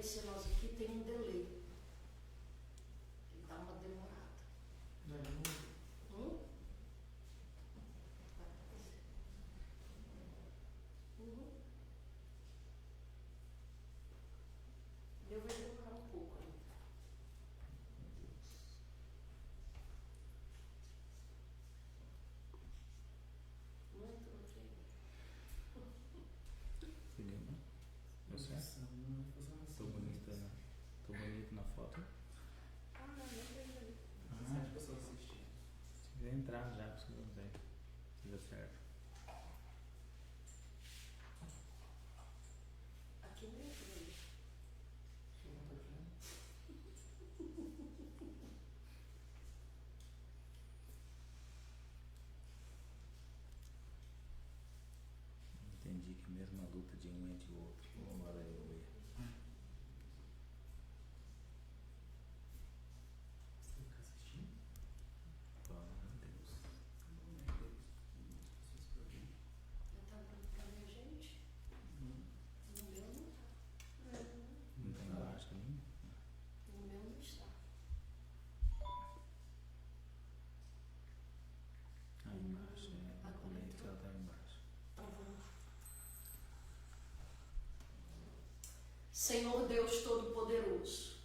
aparecer nós aqui, tem um delay. Ele dá uma demorada. Vai aparecer. Vai demorar um pouco ainda. Não entrou aqui. Filima? Você? Tô bonita, né? Tô bonito na foto. Não vejo aí. Se quiser entrar já, pra você ver se deu certo. Aqui não entrou aí. Entendi que mesmo a luta de um é de outro. Agora eu ver. Você fica assistindo? Deus. Não tá dando pra ver a gente? No meu não tá. Não tem embaixo também? No meu não está. Aí embaixo, a colete ela tá embaixo. Então vamos. Senhor Deus Todo-Poderoso,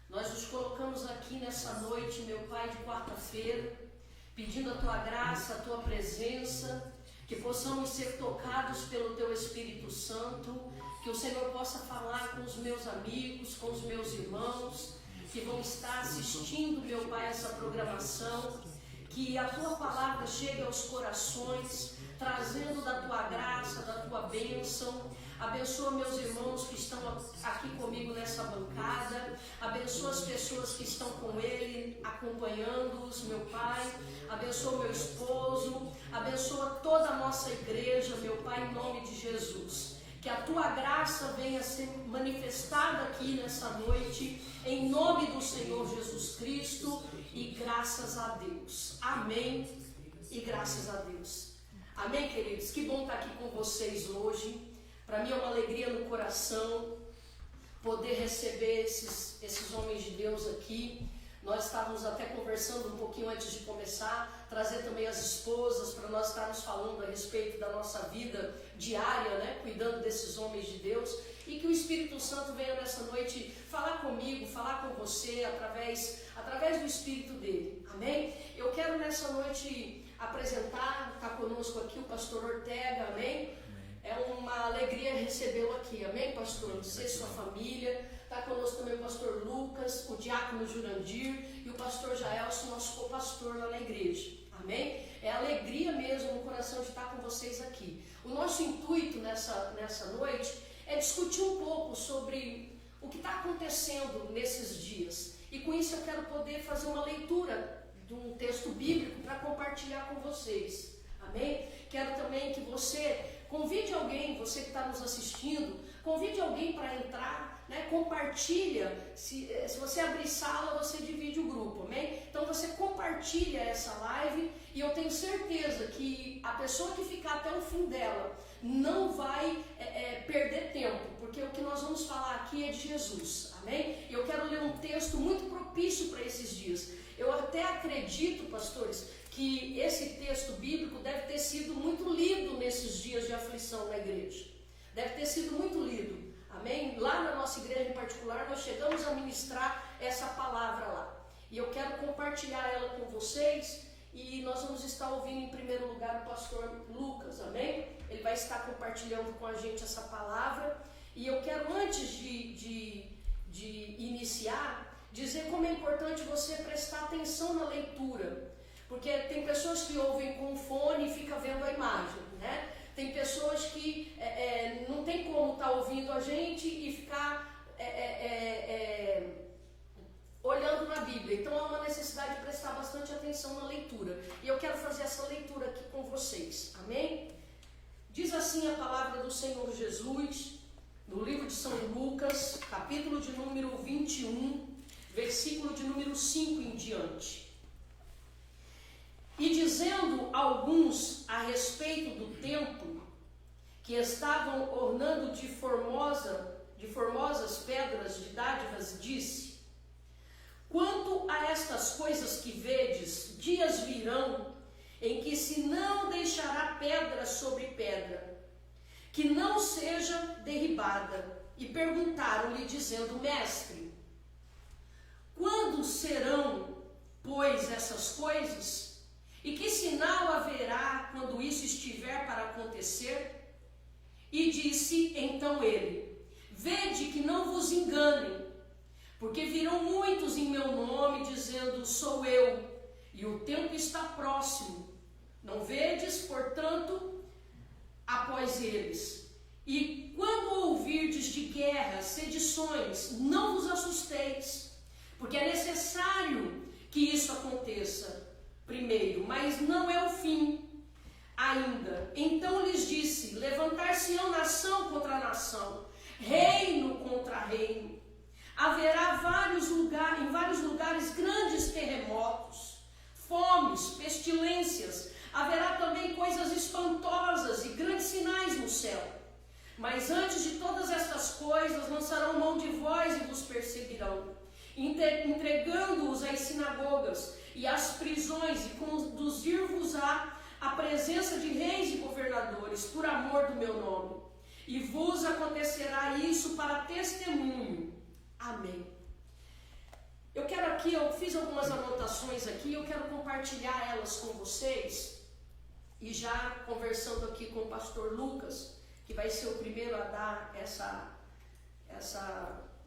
nós nos colocamos aqui nessa noite, meu Pai, de quarta-feira, pedindo a Tua graça, a Tua presença, que possamos ser tocados pelo Teu Espírito Santo, que o Senhor possa falar com os meus amigos, com os meus irmãos, que vão estar assistindo, meu Pai, essa programação, que a Tua palavra chegue aos corações, trazendo da Tua graça, da Tua bênção. Abençoa meus irmãos que estão aqui comigo nessa bancada, abençoa as pessoas que estão com ele, acompanhando-os, meu Pai, abençoa meu esposo, abençoa toda a nossa igreja, meu Pai, em nome de Jesus. Que a Tua graça venha ser manifestada aqui nessa noite, em nome do Senhor Jesus Cristo, e graças a Deus. Amém e graças a Deus. Amém, queridos? Que bom estar aqui com vocês hoje. Para mim é uma alegria no coração poder receber esses homens de Deus aqui. Nós estávamos até conversando um pouquinho antes de começar, trazer também as esposas para nós estarmos falando a respeito da nossa vida diária, né? Cuidando desses homens de Deus. E que o Espírito Santo venha nessa noite falar comigo, falar com você através do Espírito dele. Amém? Eu quero nessa noite apresentar, está conosco aqui o pastor Ortega, amém? É uma alegria recebê-lo aqui, amém, pastor? Você e sua família. Está conosco também o pastor Lucas, o diácono Jurandir e o pastor Jaelson, nosso co-pastor lá na igreja, amém? É alegria mesmo no coração de estar com vocês aqui. O nosso intuito nessa noite é discutir um pouco sobre o que está acontecendo nesses dias. E com isso eu quero poder fazer uma leitura de um texto bíblico para compartilhar com vocês, amém? Quero também que você convide alguém, você que está nos assistindo, convide alguém para entrar, né? Compartilha, se você abrir sala, você divide o grupo, amém? Então você compartilha essa live e eu tenho certeza que a pessoa que ficar até o fim dela não vai perder tempo, porque o que nós vamos falar aqui é de Jesus, amém? E eu quero ler um texto muito propício para esses dias. Eu até acredito, pastores, que esse texto bíblico deve ter sido muito lido nesses dias de aflição na igreja. Deve ter sido muito lido, amém? Lá na nossa igreja em particular, nós chegamos a ministrar essa palavra lá. E eu quero compartilhar ela com vocês e nós vamos estar ouvindo em primeiro lugar o pastor Lucas, amém? Ele vai estar compartilhando com a gente essa palavra. E eu quero, antes de iniciar, dizer como é importante você prestar atenção na leitura. Porque tem pessoas que ouvem com o fone e ficam vendo a imagem, né? Tem pessoas que não tem como estar ouvindo a gente e ficar olhando na Bíblia. Então há uma necessidade de prestar bastante atenção na leitura. E eu quero fazer essa leitura aqui com vocês, amém? Diz assim a palavra do Senhor Jesus, no livro de São Lucas, capítulo de número 21, versículo de número 5 em diante. E dizendo alguns a respeito do templo, que estavam ornando de de formosas pedras de dádivas, disse: quanto a estas coisas que vedes, dias virão em que se não deixará pedra sobre pedra, que não seja derribada. E perguntaram-lhe, dizendo: mestre, quando serão, pois, essas coisas? E que sinal haverá quando isso estiver para acontecer? E disse então ele: vede que não vos enganem, porque virão muitos em meu nome, dizendo: sou eu, e o tempo está próximo. Não vedes, portanto, após eles. E quando ouvirdes de guerras, sedições, não vos assusteis, porque é necessário que isso aconteça primeiro, mas não é o fim ainda. Então lhes disse: levantar-se-ão nação contra nação, reino contra reino. Haverá em vários lugares grandes terremotos, fomes, pestilências. Haverá também coisas espantosas e grandes sinais no céu. Mas antes de todas estas coisas, lançarão mão de vós e vos perseguirão, entregando-os às sinagogas e às prisões, e conduzir-vos à presença de reis e governadores, por amor do meu nome. E vos acontecerá isso para testemunho. Amém. Eu fiz algumas anotações aqui, eu quero compartilhar elas com vocês. E já conversando aqui com o pastor Lucas, que vai ser o primeiro a dar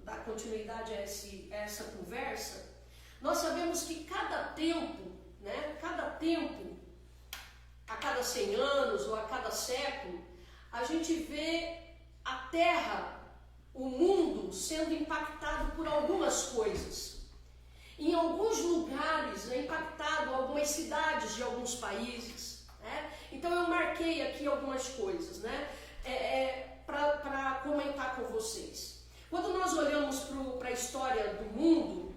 dar continuidade a essa conversa, nós sabemos que cada tempo, a cada 100 anos ou a cada século, a gente vê a Terra, o mundo, sendo impactado por algumas coisas. Em alguns lugares é impactado algumas cidades de alguns países. Então eu marquei aqui algumas coisas, para comentar com vocês. Quando nós olhamos para a história do mundo,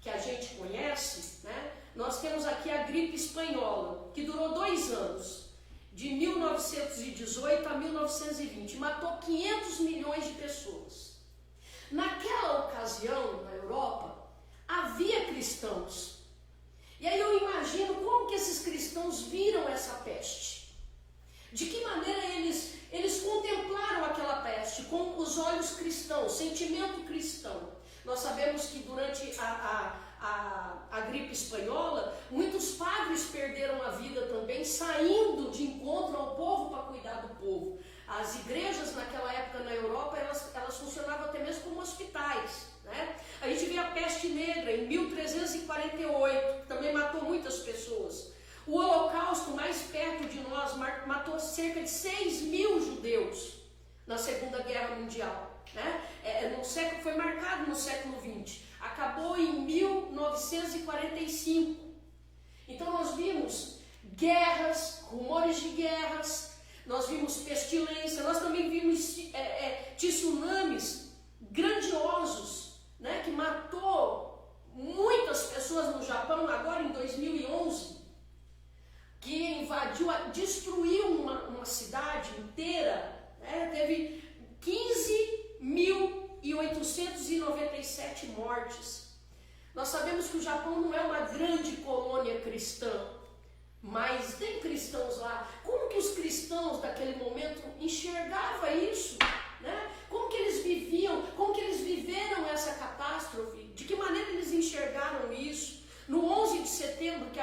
que a gente conhece, nós temos aqui a gripe espanhola, que durou 2 anos, de 1918 a 1920, matou 500 milhões de pessoas. Naquela ocasião, na Europa, havia cristãos. E aí eu imagino como que esses cristãos viram essa peste. De que maneira eles contemplaram aquela peste com os olhos cristãos, sentimento cristão. Nós sabemos que durante a gripe espanhola, muitos padres perderam a vida também, saindo de encontro ao povo para cuidar do povo. As igrejas naquela época na Europa, elas funcionavam até mesmo como hospitais. A gente vê a peste negra em 1348, que também matou muitas pessoas. O Holocausto, mais perto de nós, matou cerca de 6.000 judeus na Segunda Guerra Mundial. Foi marcado no século XX. Acabou em 1945. Então nós vimos guerras, rumores de guerras, nós vimos pestilência, nós também vimos tsunamis grandiosos, que matou muitas pessoas no Japão, agora em 2011, que invadiu, destruiu uma cidade inteira, teve 15.897 mortes. Nós sabemos que o Japão não é uma grande colônia cristã, mas tem cristãos lá. Como que os cristãos daquele momento enxergavam isso? Como que eles viviam, como que eles viveram essa catástrofe? De que maneira eles enxergaram isso? No 11 de setembro, que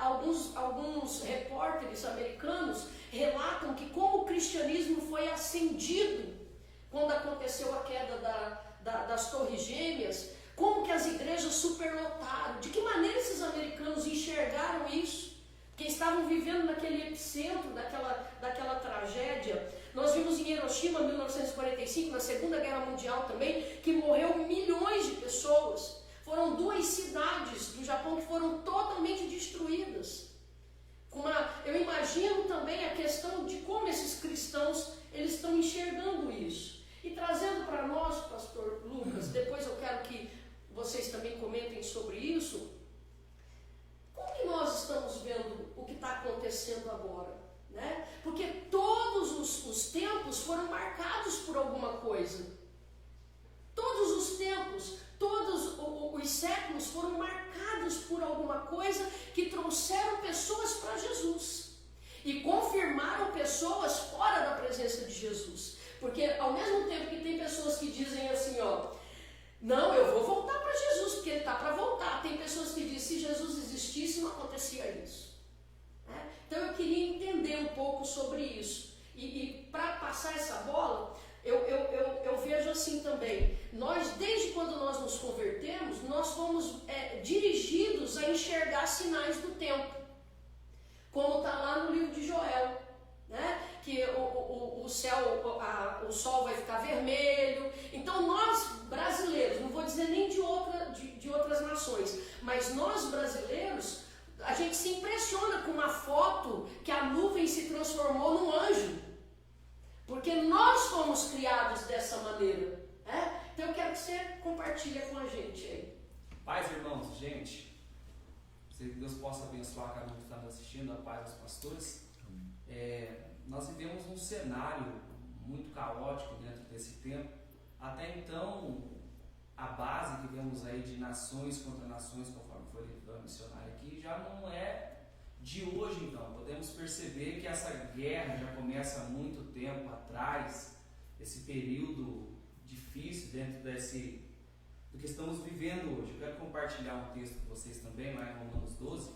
alguns repórteres americanos relatam que como o cristianismo foi acendido quando aconteceu a queda das Torres Gêmeas, como que as igrejas superlotaram, de que maneira esses americanos enxergaram isso, que estavam vivendo naquele epicentro daquela tragédia. Nós vimos em Hiroshima, 1945, na Segunda Guerra Mundial também, que morreu milhões de pessoas. Foram 2 cidades do Japão que foram totalmente destruídas. Eu imagino também a questão de como esses cristãos eles estão enxergando isso. E trazendo para nós, pastor Lucas, depois eu quero que vocês também comentem sobre isso, como que nós estamos vendo o que está acontecendo agora? Porque todos os tempos foram marcados por alguma coisa. coisa que trouxeram pessoas para Jesus e confirmaram pessoas fora da presença de Jesus. Porque ao mesmo tempo que tem pessoas que dizem assim, ó, não, eu vou voltar para Jesus, porque ele está para voltar. Tem pessoas que dizem, se Jesus existisse, não acontecia isso. Então eu queria entender um pouco sobre isso. E para passar essa bola, eu vejo assim também. Nós, desde quando nós nos convertemos, nós fomos dirigidos a enxergar sinais do tempo. Como está lá no livro de Joel, né? Que o sol vai ficar vermelho. Então nós brasileiros, não vou dizer nem de outras nações, mas nós brasileiros, a gente se impressiona com uma foto que a nuvem se transformou num anjo, porque nós fomos criados dessa maneira, né? Então eu quero que você compartilhe com a gente aí. Paz, irmãos, gente, que Deus possa abençoar cada um que está nos assistindo, a paz dos pastores. Nós vivemos um cenário muito caótico dentro desse tempo. Até então, a base que vemos aí de nações contra nações, conforme foi lido pela missionária aqui, já não é de hoje. Então podemos perceber que essa guerra já começa há muito tempo atrás, esse período difícil dentro do que estamos vivendo hoje. Eu quero compartilhar um texto com vocês também, lá em Romanos 12,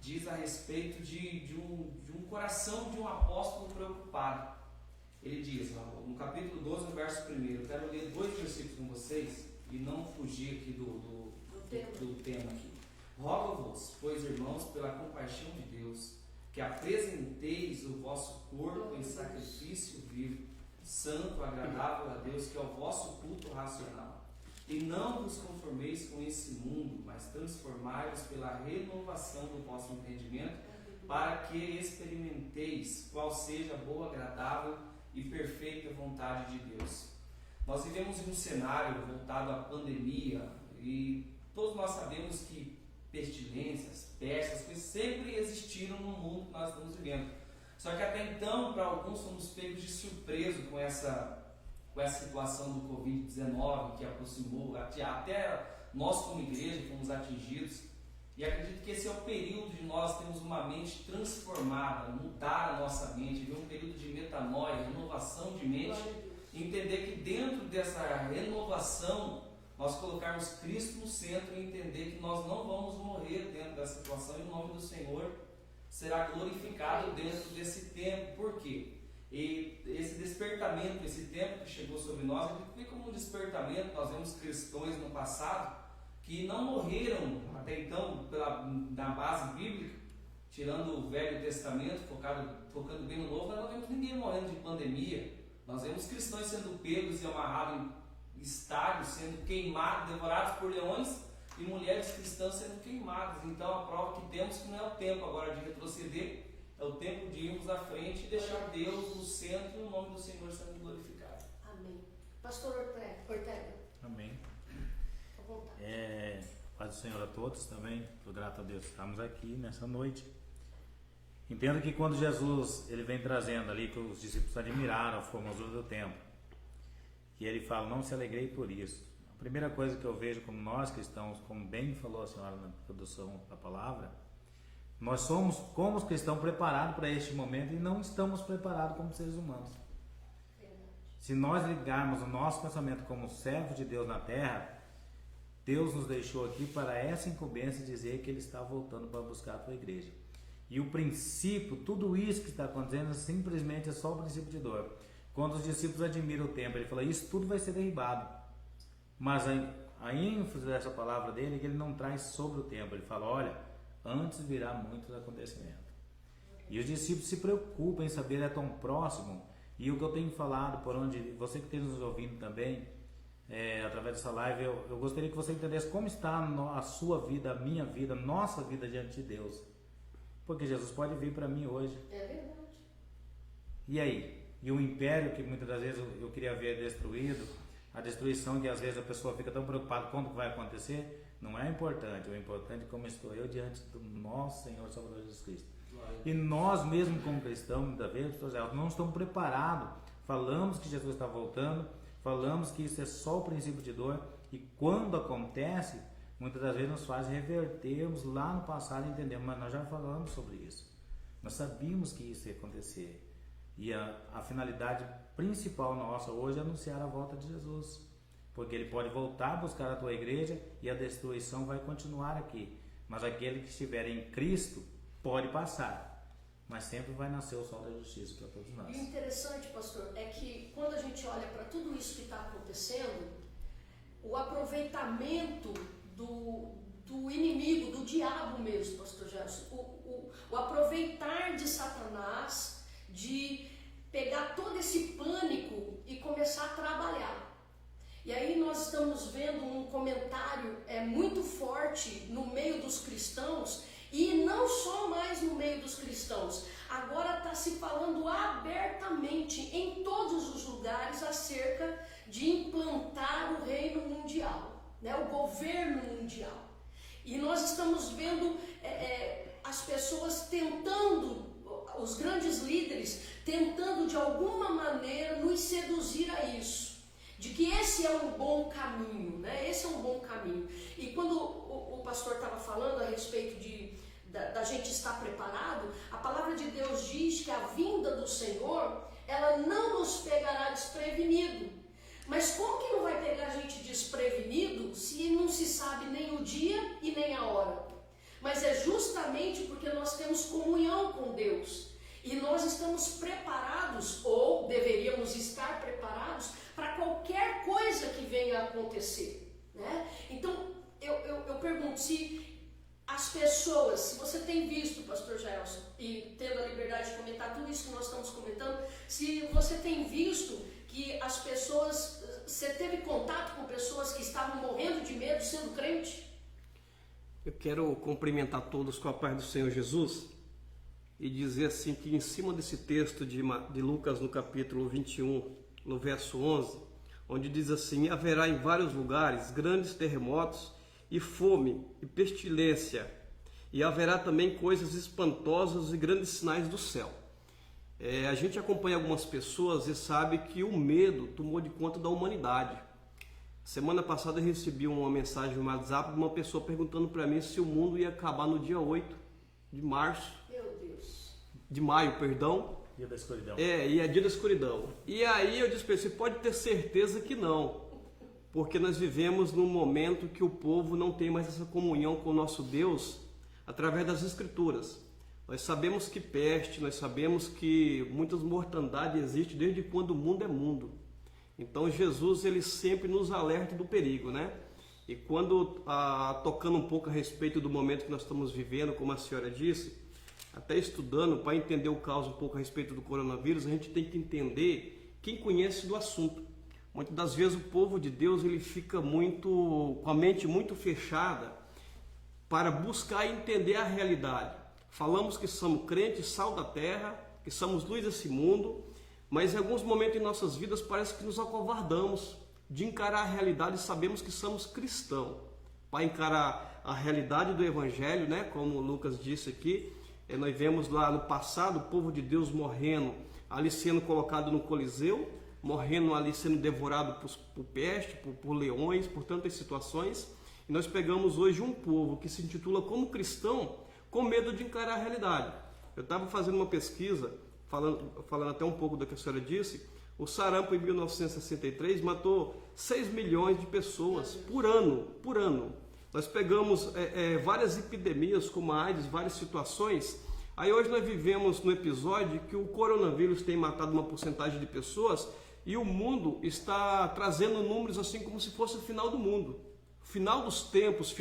diz a respeito de um coração de um apóstolo preocupado. Ele diz, no capítulo 12, no verso 1, eu quero ler 2 versículos com vocês e não fugir aqui do tema aqui. Rogo-vos, pois, irmãos, pela compaixão de Deus, que apresenteis o vosso corpo em sacrifício vivo, santo, agradável a Deus, que é o vosso culto racional. E não vos conformeis com esse mundo, mas transformai-vos pela renovação do vosso entendimento, para que experimenteis qual seja a boa, agradável e perfeita vontade de Deus. Nós vivemos em um cenário voltado à pandemia e todos nós sabemos que pestilências, pestes, coisas sempre existiram no mundo que nós estamos vivendo. Só que até então, para alguns, fomos pegos de surpresa com essa situação do Covid-19 que aproximou, até nós como igreja fomos atingidos. E acredito que esse é o período de nós termos uma mente transformada, mudar a nossa mente, ver um período de metanoia, renovação de mente, entender que dentro dessa renovação nós colocarmos Cristo no centro e entender que nós não vamos morrer dentro dessa situação e o nome do Senhor será glorificado dentro desse tempo. Por quê? E esse despertamento, esse tempo que chegou sobre nós, foi como um despertamento. Nós vemos cristãos no passado que não morreram até então na base bíblica, tirando o Velho Testamento, focando bem no Novo. Nós não vemos ninguém morrendo de pandemia. Nós vemos cristãos sendo pegos e amarrados em estádios, sendo queimados, devorados por leões, e mulheres cristãs sendo queimadas. Então a prova que temos que não é o tempo agora de retroceder, é o tempo de irmos à frente e deixar Deus no centro e o nome do Senhor sendo glorificado. Amém. Pastor Ortega. Amém. Paz do Senhor a todos também. Estou grato a Deus que estamos aqui nessa noite. Entendo que quando Jesus ele vem trazendo ali, que os discípulos admiraram a formosura do templo, e ele fala, não se alegrei por isso. A primeira coisa que eu vejo como nós cristãos, como bem falou a senhora na introdução da palavra, nós somos, como os cristãos, preparados para este momento e não estamos preparados como seres humanos. Se nós ligarmos o nosso pensamento como servos de Deus na terra, Deus nos deixou aqui para essa incumbência de dizer que Ele está voltando para buscar a sua igreja. E o princípio, tudo isso que está acontecendo, simplesmente é só o princípio de dor. Quando os discípulos admiram o templo, ele fala, isso tudo vai ser derribado. Mas a ênfase dessa palavra dele é que ele não traz sobre o templo. Ele fala, olha, antes virá muitos acontecimentos. E os discípulos se preocupam em saber, é tão próximo. E o que eu tenho falado, por onde você que esteja nos ouvindo também, através dessa live, eu gostaria que você entendesse como está a sua vida, a minha vida, a nossa vida diante de Deus. Porque Jesus pode vir para mim hoje. É verdade. E aí? E o império que muitas das vezes eu queria ver destruído, a destruição que às vezes a pessoa fica tão preocupada quando vai acontecer, não é importante. O importante é como estou eu diante do nosso Senhor Salvador Jesus Cristo. E nós mesmo como cristãos, muitas vezes, não estamos preparados. Falamos que Jesus está voltando, falamos que isso é só o princípio de dor, e quando acontece, muitas das vezes nos faz revertermos lá no passado e entendemos, mas nós já falamos sobre isso. Nós sabíamos que isso ia acontecer. E a finalidade principal nossa hoje é anunciar a volta de Jesus. Porque Ele pode voltar a buscar a tua igreja e a destruição vai continuar aqui. Mas aquele que estiver em Cristo pode passar. Mas sempre vai nascer o sol da justiça para todos nós. E o interessante, pastor, é que quando a gente olha para tudo isso que está acontecendo, o aproveitamento do inimigo, do diabo mesmo, pastor Gerson, o aproveitar de Satanás, de pegar todo esse pânico e começar a trabalhar. E aí nós estamos vendo um comentário muito forte no meio dos cristãos, e não só mais no meio dos cristãos, agora está se falando abertamente em todos os lugares acerca de implantar o reino mundial, né, o governo mundial. E nós estamos vendo as pessoas tentando, os grandes líderes, tentando de alguma maneira nos seduzir a isso. De que esse é um bom caminho, né? Esse é um bom caminho. E quando o pastor estava falando a respeito da gente estar preparado, a palavra de Deus diz que a vinda do Senhor, ela não nos pegará desprevenido. Mas como que não vai pegar a gente desprevenido se não se sabe nem o dia e nem a hora? Mas é justamente porque nós temos comunhão com Deus. E nós estamos preparados, ou deveríamos estar preparados, para qualquer coisa que venha a acontecer, né? Então, eu pergunto, se as pessoas, se você tem visto, pastor Gelson, e tendo a liberdade de comentar tudo isso que nós estamos comentando, se você tem visto que as pessoas, você teve contato com pessoas que estavam morrendo de medo sendo crente? Eu quero cumprimentar todos com a paz do Senhor Jesus e dizer assim que em cima desse texto de Lucas no capítulo 21, no verso 11, onde diz assim: haverá em vários lugares grandes terremotos e fome e pestilência, e haverá também coisas espantosas e grandes sinais do céu. A gente acompanha algumas pessoas e sabe que o medo tomou de conta da humanidade. Semana passada eu recebi uma mensagem no WhatsApp de uma pessoa perguntando para mim se o mundo ia acabar no dia 8 de março. Meu Deus. De maio, perdão. Dia da escuridão. E é dia da escuridão. E aí eu disse para ele: você pode ter certeza que não. Porque nós vivemos num momento que o povo não tem mais essa comunhão com o nosso Deus através das Escrituras. Nós sabemos que peste, nós sabemos que muitas mortandades existem desde quando o mundo é mundo. Então Jesus, ele sempre nos alerta do perigo, né? E quando, tocando um pouco a respeito do momento que nós estamos vivendo, como a senhora disse, até estudando para entender o caos um pouco a respeito do coronavírus, a gente tem que entender quem conhece do assunto. Muitas das vezes o povo de Deus, ele fica com a mente muito fechada para buscar entender a realidade. Falamos que somos crentes, sal da terra, que somos luz desse mundo, mas em alguns momentos em nossas vidas parece que nos acovardamos de encarar a realidade e sabemos que somos cristãos. Para encarar a realidade do Evangelho, né? Como o Lucas disse aqui, nós vemos lá no passado o povo de Deus morrendo, ali sendo colocado no Coliseu, morrendo ali sendo devorado por peste, por leões, por tantas situações. E nós pegamos hoje um povo que se intitula como cristão, com medo de encarar a realidade. Eu estava fazendo uma pesquisa, falando até um pouco do que a senhora disse. O sarampo em 1963 matou 6 milhões de pessoas por ano. Nós pegamos várias epidemias como a AIDS, várias situações. Aí hoje nós vivemos no episódio que o coronavírus tem matado uma porcentagem de pessoas e o mundo está trazendo números assim como se fosse o final do mundo. Final dos tempos,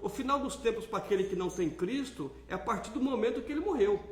o final dos tempos para aquele que não tem Cristo é a partir do momento que ele morreu.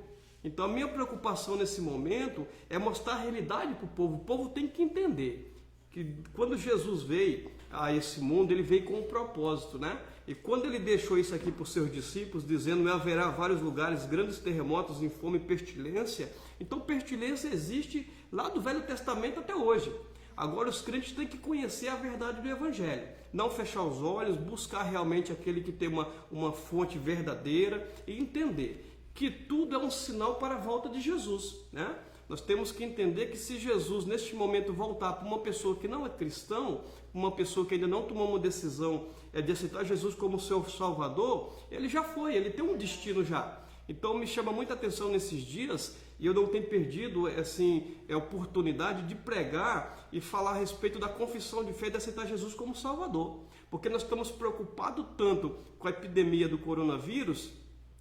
Então a minha preocupação nesse momento é mostrar a realidade para o povo. O povo tem que entender que quando Jesus veio a esse mundo, ele veio com um propósito, né? E quando ele deixou isso aqui para os seus discípulos, dizendo que haverá vários lugares, grandes terremotos, em fome e pestilência, então pestilência existe lá do Velho Testamento até hoje. Agora os crentes têm que conhecer a verdade do Evangelho, não fechar os olhos, buscar realmente aquele que tem uma fonte verdadeira e entender que tudo é um sinal para a volta de Jesus, né? Nós temos que entender que se Jesus, neste momento, voltar para uma pessoa que não é cristão, uma pessoa que ainda não tomou uma decisão de aceitar Jesus como seu Salvador, ele já foi, ele tem um destino já. Então me chama muita atenção nesses dias, e eu não tenho perdido assim, a oportunidade de pregar e falar a respeito da confissão de fé e de aceitar Jesus como Salvador. Porque nós estamos preocupados tanto com a epidemia do coronavírus,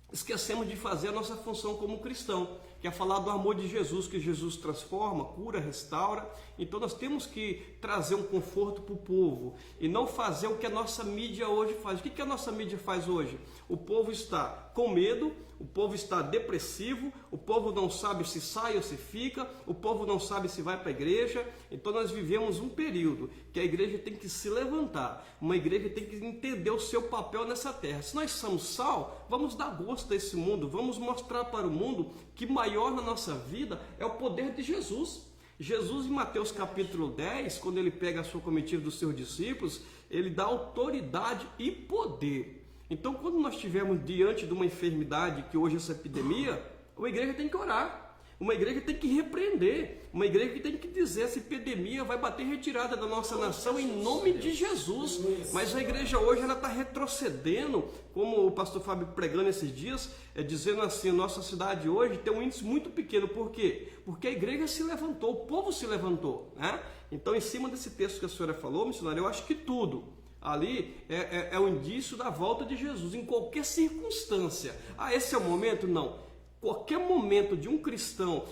esquecemos de fazer a nossa função como cristão, que é falar do amor de Jesus, que Jesus transforma, cura, restaura. Então nós temos que trazer um conforto para o povo e não fazer o que a nossa mídia hoje faz. O que a nossa mídia faz hoje? O povo está com medo, o povo está depressivo, o povo não sabe se sai ou se fica, o povo não sabe se vai para a igreja. Então nós vivemos um período que a igreja tem que se levantar, uma igreja tem que entender o seu papel nessa terra. Se nós somos sal, vamos dar gosto a esse mundo, vamos mostrar para o mundo que maior na nossa vida é o poder de Jesus. Jesus, em Mateus capítulo 10, quando ele pega a sua comitiva dos seus discípulos, ele dá autoridade e poder. Então, quando nós estivermos diante de uma enfermidade, que hoje é essa epidemia, uma igreja tem que orar, uma igreja tem que repreender, uma igreja que tem que dizer: essa epidemia vai bater retirada da nossa nação em nome de Jesus. Mas a igreja hoje ela está retrocedendo, como o pastor Fábio pregando esses dias, dizendo assim: nossa cidade hoje tem um índice muito pequeno. Por quê? Porque a igreja se levantou, o povo se levantou, né? Então, em cima desse texto que a senhora falou, missionário, eu acho que tudo ali é o indício da volta de Jesus, em qualquer circunstância. Esse é o momento? Não. Qualquer momento de um cristão,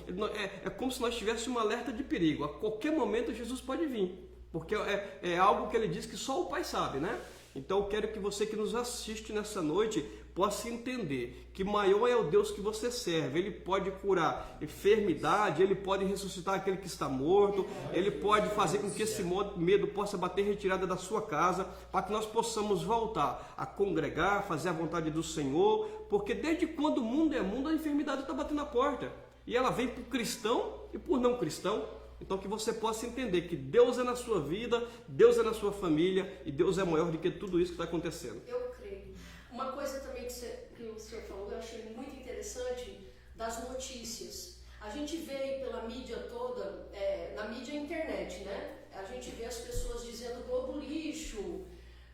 é como se nós tivéssemos um alerta de perigo. A qualquer momento Jesus pode vir, porque é algo que ele diz que só o Pai sabe, né? Então eu quero que você que nos assiste nessa noite possa entender que maior é o Deus que você serve. Ele pode curar enfermidade, ele pode ressuscitar aquele que está morto, ele pode fazer com que esse medo possa bater retirada da sua casa, para que nós possamos voltar a congregar, fazer a vontade do Senhor, porque desde quando o mundo é mundo, a enfermidade está batendo na porta, e ela vem por cristão e por não cristão. Então que você possa entender que Deus é na sua vida, Deus é na sua família, e Deus é maior do que tudo isso que está acontecendo. Eu creio. Uma coisa também que o senhor falou, eu achei muito interessante, das notícias. A gente vê aí pela mídia toda, na mídia internet, né? A gente vê as pessoas dizendo Globo lixo,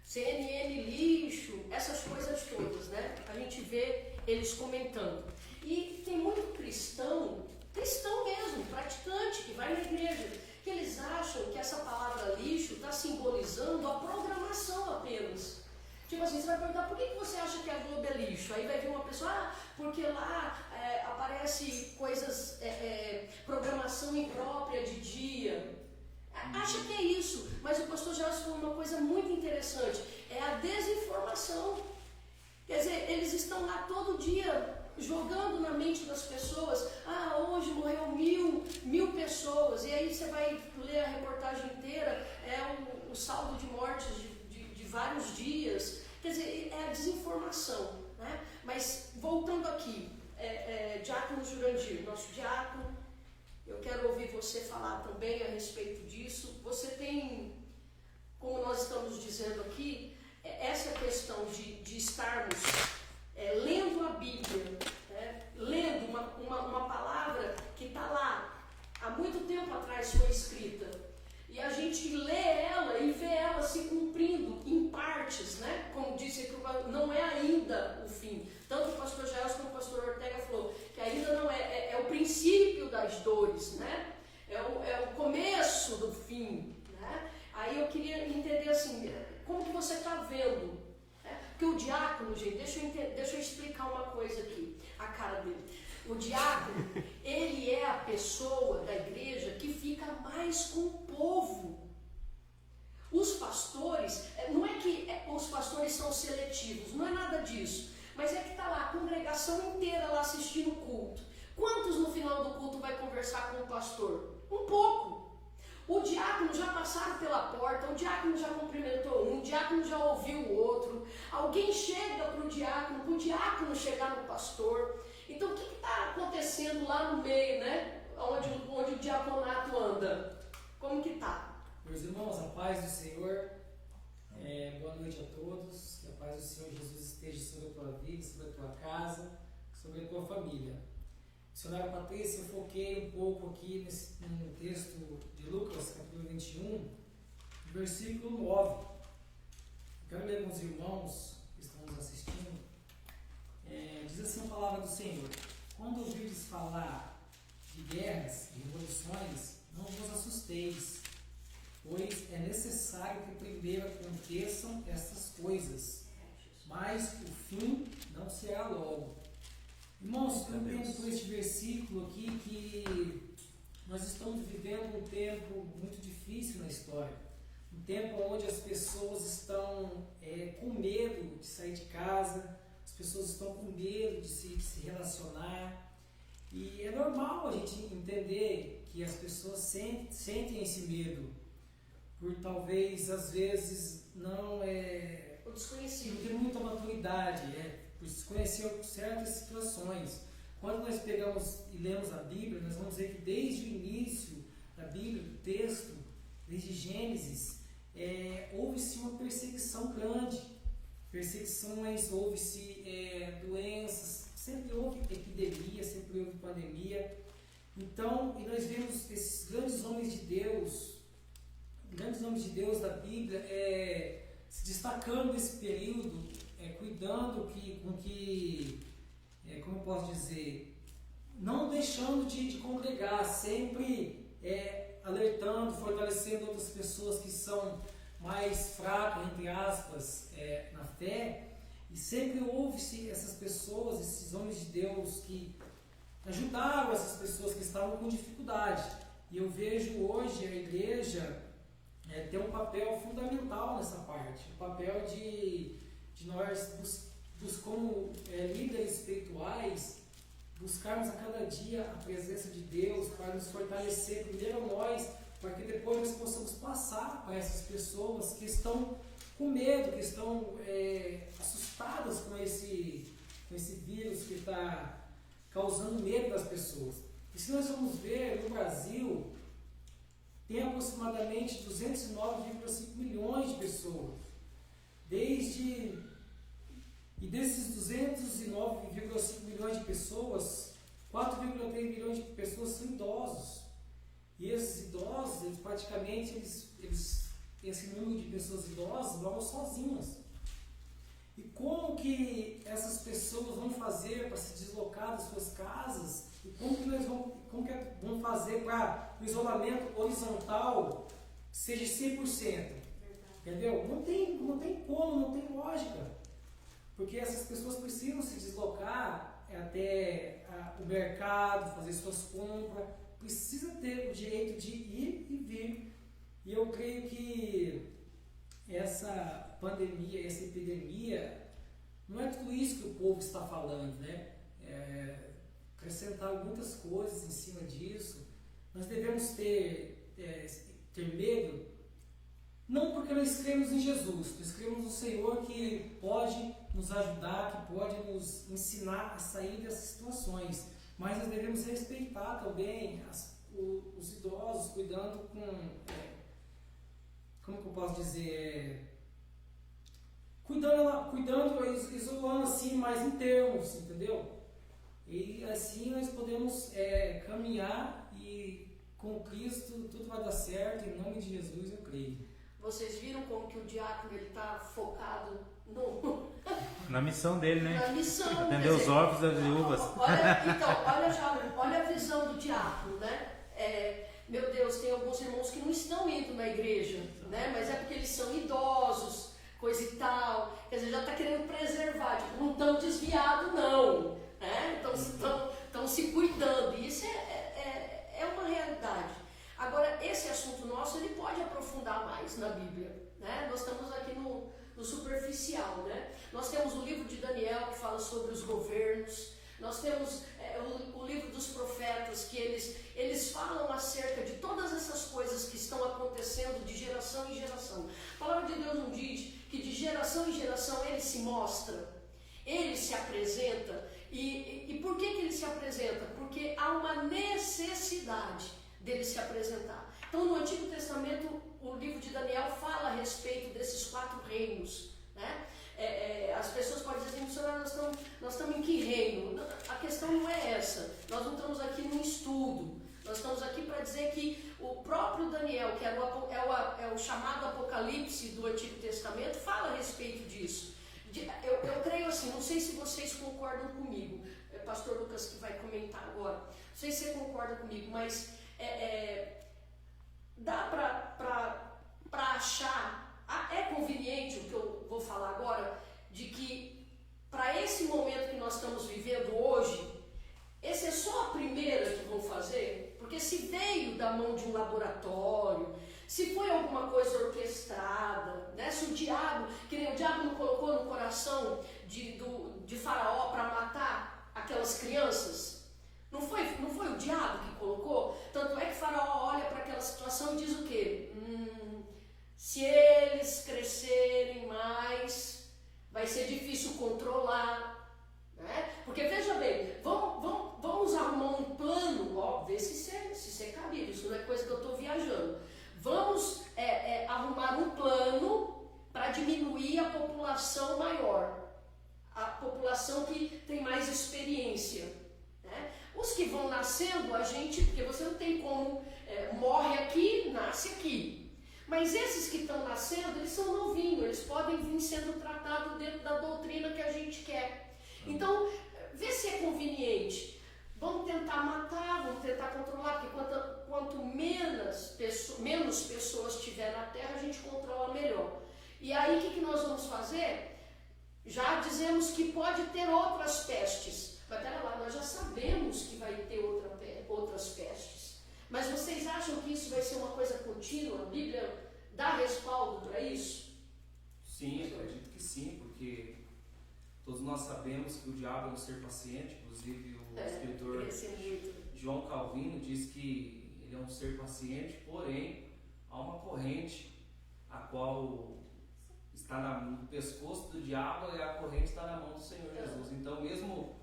CNN lixo, essas coisas todas, né? A gente vê eles comentando. E tem muito cristão mesmo, praticante, que vai na igreja, que eles acham que essa palavra lixo está simbolizando a programação apenas. Tipo assim, você vai perguntar: por que você acha que a Globo é lixo? Aí vai vir uma pessoa: porque lá aparece coisas, programação imprópria de dia. Acha que é isso, mas o pastor Gelson falou uma coisa muito interessante: é a desinformação. Quer dizer, eles estão lá todo dia jogando na mente das pessoas: hoje morreu mil pessoas, e aí você vai ler a reportagem inteira, o saldo de mortes de vários dias. Quer dizer, é a desinformação, né? Mas voltando aqui, Diácono Jurandir, nosso diácono, eu quero ouvir você falar também a respeito disso. Você tem, como nós estamos dizendo aqui, essa questão de estarmos lendo a Bíblia, lendo uma palavra que está lá, há muito tempo atrás foi escrita, e a gente lê ela e vê ela se cumprindo em partes, né? Como disse aqui, não é ainda o fim. Tanto o pastor Jair como o pastor Ortega falou que ainda não é o princípio das dores, né? É o começo do fim, né? Aí eu queria entender assim, como que você está vendo? Porque o diácono, gente, deixa eu explicar uma coisa aqui, a cara dele. O diácono, ele é a pessoa da igreja que fica mais com o povo. Os pastores, não é que os pastores são seletivos, não é nada disso, mas é que está lá a congregação inteira lá assistindo o culto. Quantos no final do culto vai conversar com o pastor? Um pouco. O diácono já passaram pela porta, o diácono já cumprimentou um, o diácono já ouviu o outro, alguém chega para o diácono chegar no pastor. Então o que está acontecendo lá no meio, né? Onde o diaconato anda? Como que está? Meus irmãos, a paz do Senhor, boa noite a todos, que a paz do Senhor Jesus esteja sobre a tua vida, sobre a tua casa, sobre a tua família. Dicionário Patrícia, eu foquei um pouco aqui no texto de Lucas, capítulo 21, versículo 9. Quero ler com os irmãos que estão nos assistindo. Diz assim a palavra do Senhor: quando ouvirdes falar de guerras e revoluções, não vos assusteis, pois é necessário que primeiro aconteçam estas coisas, mas o fim não será logo. Irmãos, eu entendo por este versículo aqui que nós estamos vivendo um tempo muito difícil na história. Um tempo onde as pessoas estão com medo de sair de casa, as pessoas estão com medo de se relacionar. E é normal a gente entender que as pessoas sentem esse medo, por talvez, às vezes, O desconhecido. não ter muita maturidade, por desconhecer certas situações. Quando nós pegamos e lemos a Bíblia, nós vamos ver que desde o início da Bíblia, do texto, desde Gênesis, houve-se uma perseguição grande. Perseguições, houve-se doenças, sempre houve epidemia, sempre houve pandemia. Então, e nós vemos esses grandes homens de Deus da Bíblia se destacando nesse período, cuidando como eu posso dizer, não deixando de congregar, sempre alertando, fortalecendo outras pessoas que são mais fracas, entre aspas, na fé. E sempre houve-se essas pessoas, esses homens de Deus que ajudaram essas pessoas que estavam com dificuldade. E eu vejo hoje a igreja ter um papel fundamental nessa parte, o papel de nós, como líderes espirituais, buscarmos a cada dia a presença de Deus para nos fortalecer, primeiro nós, para que depois nós possamos passar para essas pessoas que estão com medo, que estão assustadas com esse vírus que está causando medo das pessoas. E se nós vamos ver, no Brasil, tem aproximadamente 209,5 milhões de pessoas. E desses 209,5 milhões de pessoas, 4,3 milhões de pessoas são idosos. E esses idosos, eles praticamente, esse número de pessoas idosas moram sozinhas. E como que essas pessoas vão fazer para se deslocar das suas casas? E como que vão fazer para o isolamento horizontal seja 100%? Entendeu? Não tem como, não tem lógica. Porque essas pessoas precisam se deslocar até o mercado, fazer suas compras, precisa ter o direito de ir e vir. E eu creio que essa pandemia, essa epidemia, não é tudo isso que o povo está falando, né? Acrescentar muitas coisas em cima disso. Nós devemos ter medo, não porque nós cremos em Jesus, nós cremos no Senhor que pode nos ajudar, que pode nos ensinar a sair dessas situações, mas nós devemos respeitar também os idosos, cuidando como que eu posso dizer, cuidando, isolando assim, mais em termos, entendeu? E assim nós podemos caminhar e com Cristo tudo vai dar certo, em nome de Jesus eu creio. Vocês viram como que o diácono está focado na missão dele, né? Na missão. Atender os órfãos e as viúvas. Olha a visão do diácono, né? Meu Deus, tem alguns irmãos que não estão indo na igreja, né? Mas é porque eles são idosos, coisa e tal. Quer dizer, já está querendo preservar, tipo, não estão desviados, não. Né? Estão se cuidando. E isso é uma realidade. Agora, esse assunto nosso, ele pode aprofundar mais na Bíblia, né? Nós estamos aqui no superficial, né? Nós temos o livro de Daniel, que fala sobre os governos. Nós temos o livro dos profetas, que eles falam acerca de todas essas coisas que estão acontecendo de geração em geração. A palavra de Deus nos diz que de geração em geração ele se mostra, ele se apresenta. E por que ele se apresenta? Porque há uma necessidade dele se apresentar. Então, no Antigo Testamento, o livro de Daniel fala a respeito desses 4 reinos, né? as pessoas podem dizer assim, missionário, nós estamos em que reino? A questão não é essa. Nós não estamos aqui num estudo. Nós estamos aqui para dizer que o próprio Daniel, que é o chamado Apocalipse do Antigo Testamento, fala a respeito disso. Eu creio assim, não sei se vocês concordam comigo, pastor Lucas que vai comentar agora, não sei se você concorda comigo, mas dá para achar, é conveniente o que eu vou falar agora, de que para esse momento que nós estamos vivendo hoje, essa é só a primeira que vão fazer, porque se veio da mão de um laboratório, se foi alguma coisa orquestrada, né? Se o diabo, que nem o diabo não colocou no coração de Faraó para matar aquelas crianças, não foi o diabo que colocou? Tanto é que Faraó olha para aquela situação e diz o quê? Se eles crescerem mais, vai ser difícil controlar, né? Porque veja bem, vamos arrumar um plano, ó, ver se é cabível, isso não é coisa que eu estou viajando. Vamos arrumar um plano para diminuir a população maior, a população que tem mais experiência, né? Os que vão nascendo, porque você não tem como, morre aqui, nasce aqui. Mas esses que estão nascendo, eles são novinhos, eles podem vir sendo tratados dentro da doutrina que a gente quer. Então, vê se é conveniente. Vamos tentar matar, vamos tentar controlar, porque quanto menos pessoas tiver na Terra, a gente controla melhor. E aí, o que nós vamos fazer? Já dizemos que pode ter outras pestes. Mas pera lá, nós já sabemos que vai ter outras pestes. Mas vocês acham que isso vai ser uma coisa contínua? A Bíblia dá respaldo para isso? Sim, acredito que sim, porque todos nós sabemos que o diabo é um ser paciente, inclusive o escritor João Calvino diz que ele é um ser paciente, porém há uma corrente a qual está no pescoço do diabo e a corrente está na mão do Senhor Jesus. Então, mesmo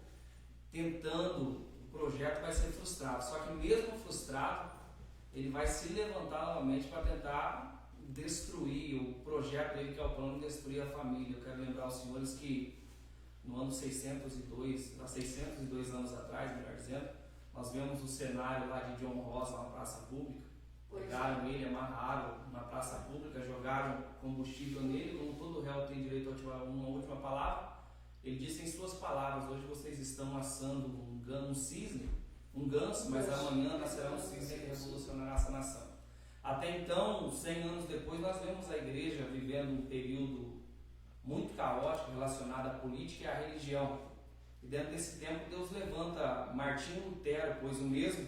tentando, o projeto vai ser frustrado. Só que mesmo frustrado, ele vai se levantar novamente para tentar destruir o projeto dele, que é o plano de destruir a família. Eu quero lembrar aos senhores que no ano 602, há 602 anos atrás, melhor dizendo, nós vemos o cenário lá de John Ross na praça pública. Pegaram ele, amarraram na praça pública, jogaram combustível nele, como todo réu tem direito a ativar uma última palavra. Ele disse em suas palavras: hoje vocês estão assando um cisne, um ganso, mas amanhã nascerá um cisne que revolucionará essa nação. Até então, 100 anos depois, nós vemos a igreja vivendo um período muito caótico relacionado à política e à religião. E dentro desse tempo, Deus levanta Martinho Lutero, pois o mesmo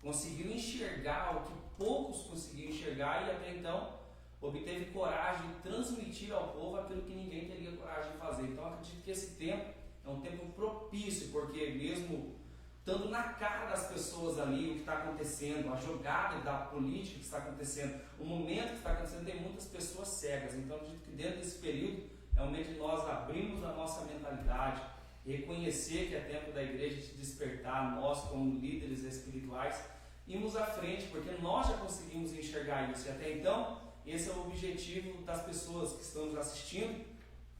conseguiu enxergar o que poucos conseguiam enxergar e até então obteve coragem de transmitir ao povo aquilo que ninguém teria coragem de fazer. Então, acredito que esse tempo é um tempo propício, porque mesmo estando na cara das pessoas ali o que está acontecendo, a jogada da política que está acontecendo, o momento que está acontecendo, tem muitas pessoas cegas. Então, acredito que dentro desse período é o momento de nós abrirmos a nossa mentalidade, reconhecer que é tempo da igreja de despertar, nós como líderes espirituais, irmos à frente, porque nós já conseguimos enxergar isso. E até então, esse é o objetivo das pessoas que estão nos assistindo,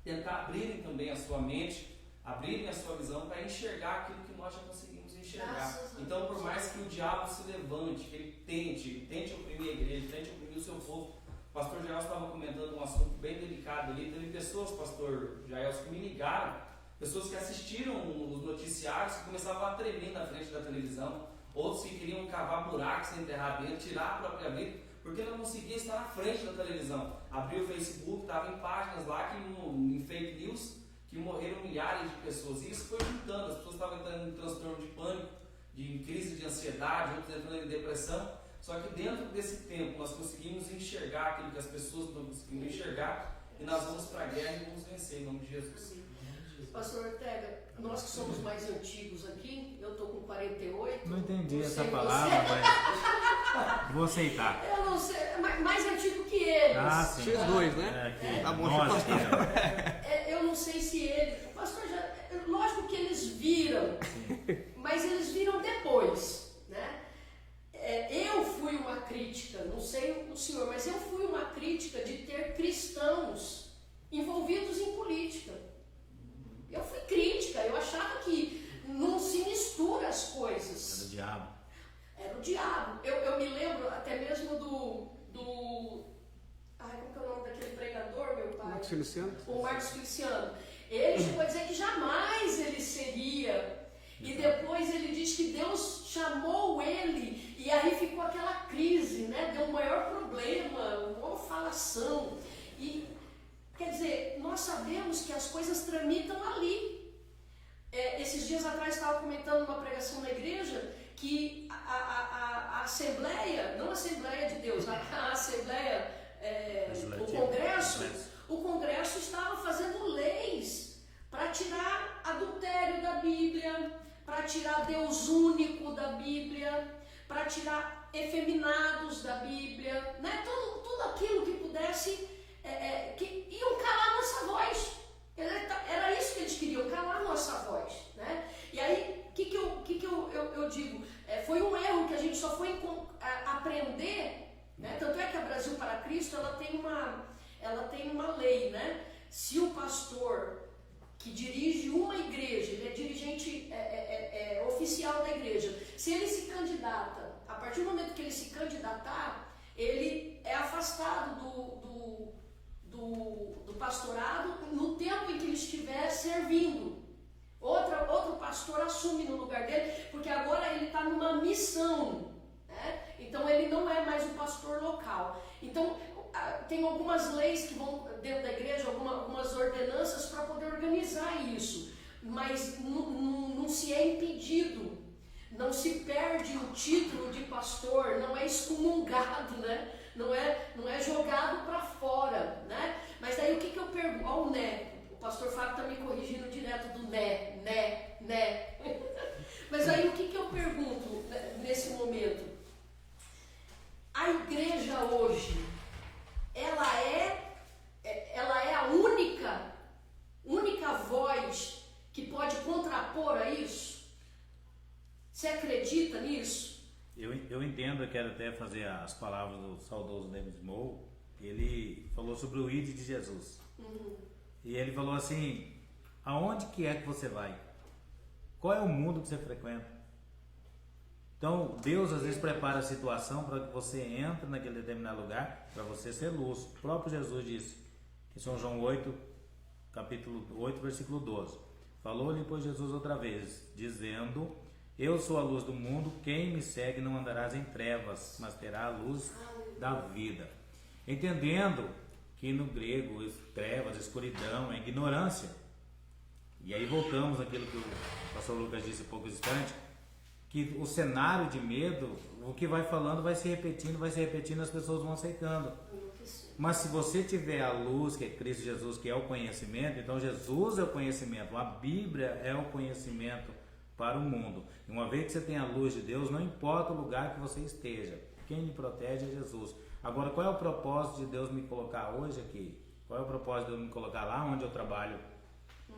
tentar abrirem também a sua mente, abrirem a sua visão para enxergar aquilo que nós já conseguimos enxergar. Então, por mais que o diabo se levante, que ele tente oprimir a igreja, tente oprimir o seu povo. O pastor Jael estava comentando um assunto bem delicado ali. Teve pessoas, pastor Jael, que me ligaram, pessoas que assistiram os noticiários, que começavam a tremer na frente da televisão, outros que queriam cavar buracos, se enterrar dentro, tirar a própria vida, porque não conseguia estar na frente da televisão. Abriu o Facebook, estava em páginas lá, em fake news, que morreram milhares de pessoas. E isso foi juntando, as pessoas estavam entrando em transtorno de pânico, em crise de ansiedade, outros entrando em depressão. Só que dentro desse tempo nós conseguimos enxergar aquilo que as pessoas não conseguiam enxergar, e nós vamos para a guerra e vamos vencer em nome de Jesus. Pastor Ortega, nós que somos mais antigos aqui, eu estou com 48. Não entendi essa palavra, mas vou aceitar. Eu não sei, mais antigo que eles. Ah, sim. X2, né? Tá bom, eu não sei se eles. Pastor, lógico que eles viram, mas eles viram depois, né? Eu fui uma crítica, não sei o senhor, mas eu fui uma crítica de ter cristãos envolvidos em política. Marcos Feliciano? O Marcos Feliciano. Ele chegou a dizer que jamais ele seria. E depois ele diz que Deus chamou ele. E aí ficou aquela crise, né? Deu um maior problema, uma falação. E, quer dizer, nós sabemos que as coisas tramitam ali. Esses dias atrás estava comentando numa pregação na igreja que a Assembleia, não a Assembleia de Deus, a Assembleia, o Congresso estava fazendo leis para tirar adultério da Bíblia, para tirar Deus único da Bíblia, para tirar efeminados da Bíblia, né? Tudo aquilo que pudesse, que iam calar nossa voz. Era isso que eles queriam, calar nossa voz, né? E aí, o que eu digo? Foi um erro que a gente só foi aprender, né? Tanto é que a Brasil para Cristo, ela tem uma lei, né? Se o pastor que dirige uma igreja, ele é dirigente oficial da igreja, se ele se candidata, a partir do momento que ele se candidatar, ele é afastado do pastorado no tempo em que ele estiver servindo. Outro pastor assume no lugar dele, porque agora ele está numa missão, né? Então ele não é mais o pastor local. Então tem algumas leis que vão dentro da igreja, algumas ordenanças para poder organizar isso, mas não se é impedido, não se perde o título de pastor, não é excomungado, né? Não é jogado para fora, né? Mas daí o que eu pergunto? Ó, o né. O pastor Fábio está me corrigindo direto do né. Mas aí o que eu pergunto nesse momento? A igreja hoje, ela é a única voz que pode contrapor a isso? Você acredita nisso? Eu entendo, eu quero até fazer as palavras do saudoso David Moore. Ele falou sobre o ID de Jesus. E ele falou assim: aonde que é que você vai? Qual é o mundo que você frequenta? Então, Deus às vezes prepara a situação para que você entre naquele determinado lugar, para você ser luz. O próprio Jesus disse, em São João 8, capítulo 8, versículo 12. Falou-lhe, pois, Jesus outra vez, dizendo: eu sou a luz do mundo, quem me segue não andarás em trevas, mas terá a luz da vida. Entendendo que no grego, trevas, escuridão, é ignorância. E aí voltamos àquilo que o pastor Lucas disse há poucos instantes, que o cenário de medo, o que vai falando vai se repetindo, as pessoas vão aceitando. Mas se você tiver a luz, que é Cristo Jesus, que é o conhecimento, então Jesus é o conhecimento, a Bíblia é o conhecimento para o mundo. E uma vez que você tem a luz de Deus, não importa o lugar que você esteja, quem lhe protege é Jesus. Agora, qual é o propósito de Deus me colocar hoje aqui? Qual é o propósito de Deus me colocar lá onde eu trabalho?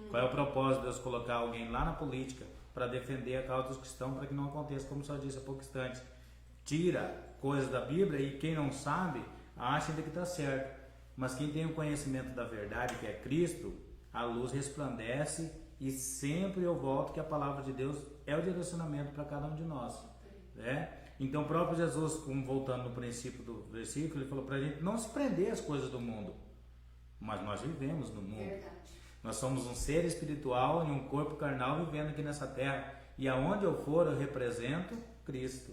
Qual é o propósito de Deus colocar alguém lá na política para defender a causa dos cristãos, para que não aconteça, como o senhor disse há pouco instante, tira coisas da Bíblia e quem não sabe acha ainda que está certo. Mas quem tem o conhecimento da verdade, que é Cristo, a luz resplandece. E sempre eu volto que a palavra de Deus é o direcionamento para cada um de nós, né? Então o próprio Jesus, como voltando no princípio do versículo, ele falou para a gente não se prender às coisas do mundo, mas nós vivemos no mundo. Verdade. Nós somos um ser espiritual e um corpo carnal vivendo aqui nessa terra, e aonde eu for eu represento Cristo.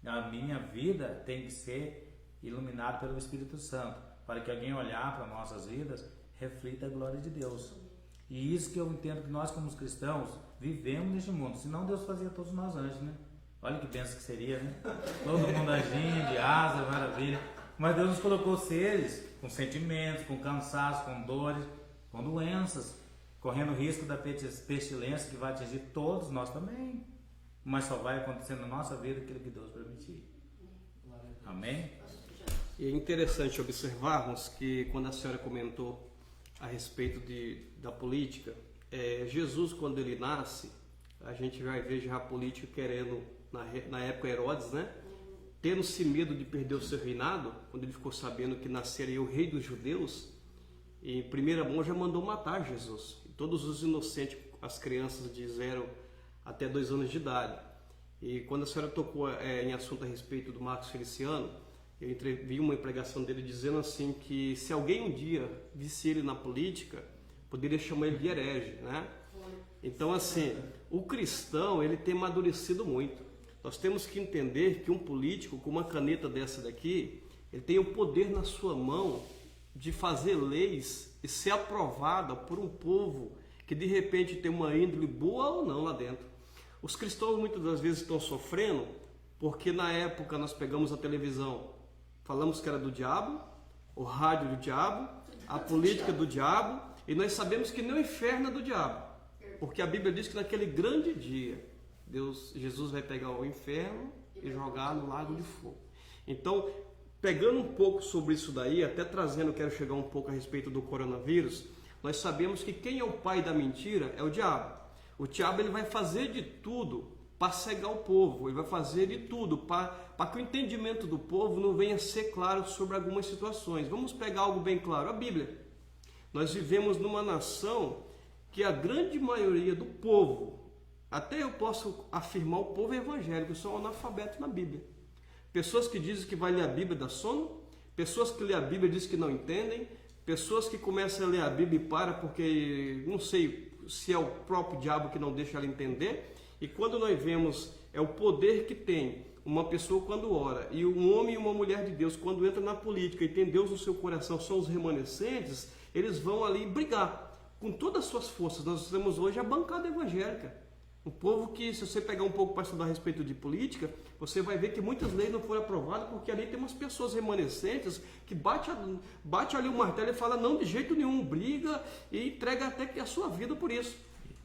A minha vida tem que ser iluminada pelo Espírito Santo, para que alguém olhar para nossas vidas reflita a glória de Deus. E isso que eu entendo que nós como cristãos vivemos neste mundo. Senão Deus fazia todos nós anjos, né? Olha que bênção que seria, né? Todo mundo anjinho, de asa, maravilha. Mas Deus nos colocou seres com sentimentos, com cansaço, com dores, com doenças, correndo risco da pestilência que vai atingir todos nós também. Mas só vai acontecer na nossa vida aquilo que Deus permitir. Amém? E é interessante observarmos que quando a senhora comentou a respeito da política, Jesus, quando ele nasce, a gente vai ver já a política querendo, na época Herodes, né, tendo-se medo de perder o seu reinado, quando ele ficou sabendo que nasceria o rei dos judeus, em primeira mão já mandou matar Jesus, e todos os inocentes, as crianças de 0 até 2 anos de idade. E quando a senhora tocou em assunto a respeito do Marcos Feliciano, Eu vi uma pregação dele dizendo assim que se alguém um dia visse ele na política, poderia chamar ele de herege, né? Então, assim, o cristão, ele tem amadurecido muito. Nós temos que entender que um político com uma caneta dessa daqui, ele tem o poder na sua mão de fazer leis e ser aprovada por um povo que de repente tem uma índole boa ou não lá dentro. Os cristãos muitas das vezes estão sofrendo porque na época nós pegamos a televisão, falamos que era do diabo, o rádio do diabo, a política do diabo, e nós sabemos que nem o inferno é do diabo, porque a Bíblia diz que naquele grande dia Jesus vai pegar o inferno e jogar no lago de fogo. Então, pegando um pouco sobre isso daí, até trazendo, quero chegar um pouco a respeito do coronavírus, nós sabemos que quem é o pai da mentira é o diabo. O diabo ele vai fazer de tudo para cegar o povo, ele vai fazer de tudo para que o entendimento do povo não venha a ser claro sobre algumas situações. Vamos pegar algo bem claro, a Bíblia. Nós vivemos numa nação que a grande maioria do povo, até eu posso afirmar o povo evangélico, são analfabetos na Bíblia. Pessoas que dizem que vai ler a Bíblia dá sono, pessoas que lê a Bíblia e dizem que não entendem, pessoas que começam a ler a Bíblia e param porque não sei se é o próprio diabo que não deixa ela entender. E quando nós vemos é o poder que tem uma pessoa quando ora, e um homem e uma mulher de Deus quando entra na política e tem Deus no seu coração, são os remanescentes, eles vão ali brigar com todas as suas forças. Nós temos hoje a bancada evangélica, um povo que, se você pegar um pouco para estudar a respeito de política, você vai ver que muitas leis não foram aprovadas porque ali tem umas pessoas remanescentes que bate ali o martelo e fala não, de jeito nenhum, briga e entrega até que a sua vida por isso.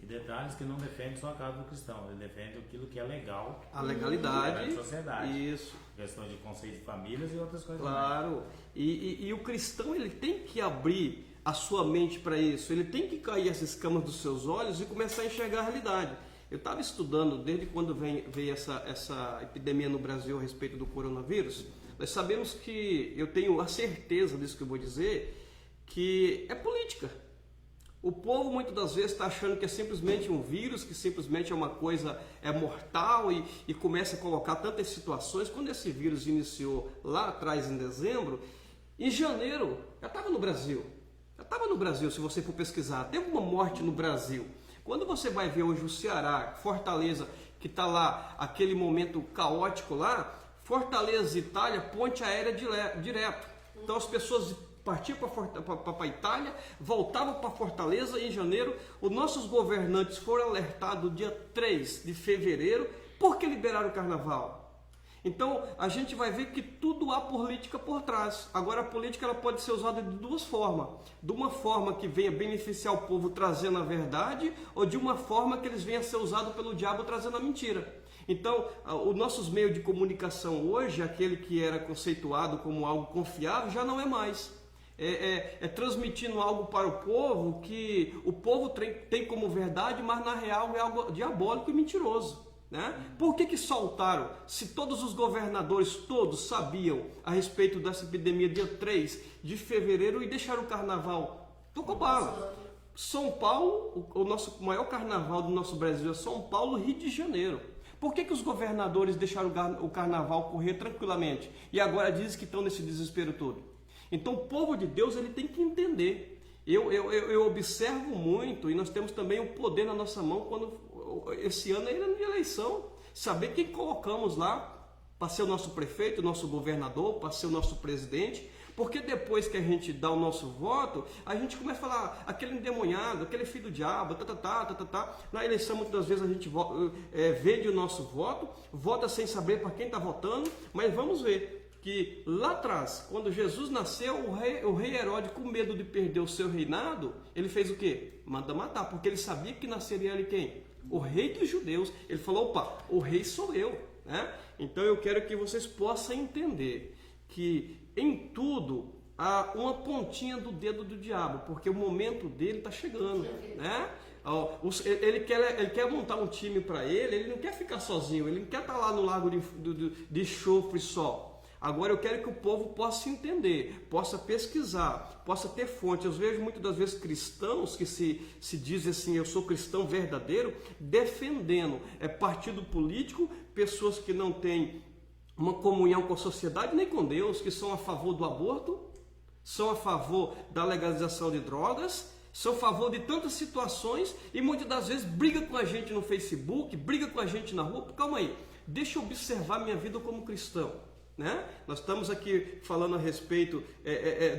E detalhes que não defende só a causa do cristão, ele defende aquilo que é legal. A legalidade. Da sociedade. Isso. Questão de conceito de famílias e outras coisas. Claro. E o cristão ele tem que abrir a sua mente para isso. Ele tem que cair as escamas dos seus olhos e começar a enxergar a realidade. Eu estava estudando desde quando veio essa epidemia no Brasil a respeito do coronavírus. Nós sabemos que, eu tenho a certeza disso que eu vou dizer, que é política. O povo muitas das vezes está achando que é simplesmente um vírus, que simplesmente é uma coisa mortal e começa a colocar tantas situações. Quando esse vírus iniciou lá atrás em dezembro, em janeiro já estava no Brasil. Já estava no Brasil, se você for pesquisar. Teve uma morte no Brasil. Quando você vai ver hoje o Ceará, Fortaleza, que está lá, aquele momento caótico lá, Fortaleza, Itália, ponte aérea direto. Então as pessoas partiam para a Itália, voltavam para Fortaleza em janeiro. Os nossos governantes foram alertados dia 3 de fevereiro porque liberaram o carnaval. Então a gente vai ver que tudo há política por trás. Agora a política ela pode ser usada de duas formas. De uma forma que venha beneficiar o povo trazendo a verdade, ou de uma forma que eles venham a ser usados pelo diabo trazendo a mentira. Então, os nossos meios de comunicação hoje, aquele que era conceituado como algo confiável, já não é mais. É transmitindo algo para o povo que o povo tem como verdade, mas na real é algo diabólico e mentiroso. Né? Por que soltaram? Se todos os governadores, todos sabiam a respeito dessa epidemia dia 3 de fevereiro e deixaram o carnaval, tocou bala. São Paulo, o nosso maior carnaval do nosso Brasil é São Paulo, Rio de Janeiro. Por que os governadores deixaram o carnaval correr tranquilamente e agora dizem que estão nesse desespero todo? Então o povo de Deus ele tem que entender. Eu observo muito e nós temos também o poder na nossa mão quando esse ano é ano de eleição. Saber quem colocamos lá para ser o nosso prefeito, o nosso governador, para ser o nosso presidente. Porque depois que a gente dá o nosso voto, a gente começa a falar aquele endemoniado, aquele filho do diabo, Na eleição muitas das vezes a gente vende o nosso voto, vota sem saber para quem está votando, mas vamos ver que lá atrás, quando Jesus nasceu, o rei Herodes, com medo de perder o seu reinado, ele fez o quê? Manda matar, porque ele sabia que nasceria ali quem? O rei dos judeus. Ele falou, opa, o rei sou eu. Né? Então eu quero que vocês possam entender que em tudo há uma pontinha do dedo do diabo, porque o momento dele está chegando. Né? Ele quer montar um time para ele não quer ficar sozinho, ele não quer estar lá no lago de enxofre só. Agora eu quero que o povo possa entender, possa pesquisar, possa ter fonte. Eu vejo muitas das vezes cristãos que se dizem assim, eu sou cristão verdadeiro, defendendo partido político, pessoas que não têm uma comunhão com a sociedade nem com Deus, que são a favor do aborto, são a favor da legalização de drogas, são a favor de tantas situações e muitas das vezes briga com a gente no Facebook, briga com a gente na rua. Calma aí, deixa eu observar minha vida como cristão, né? Nós estamos aqui falando a respeito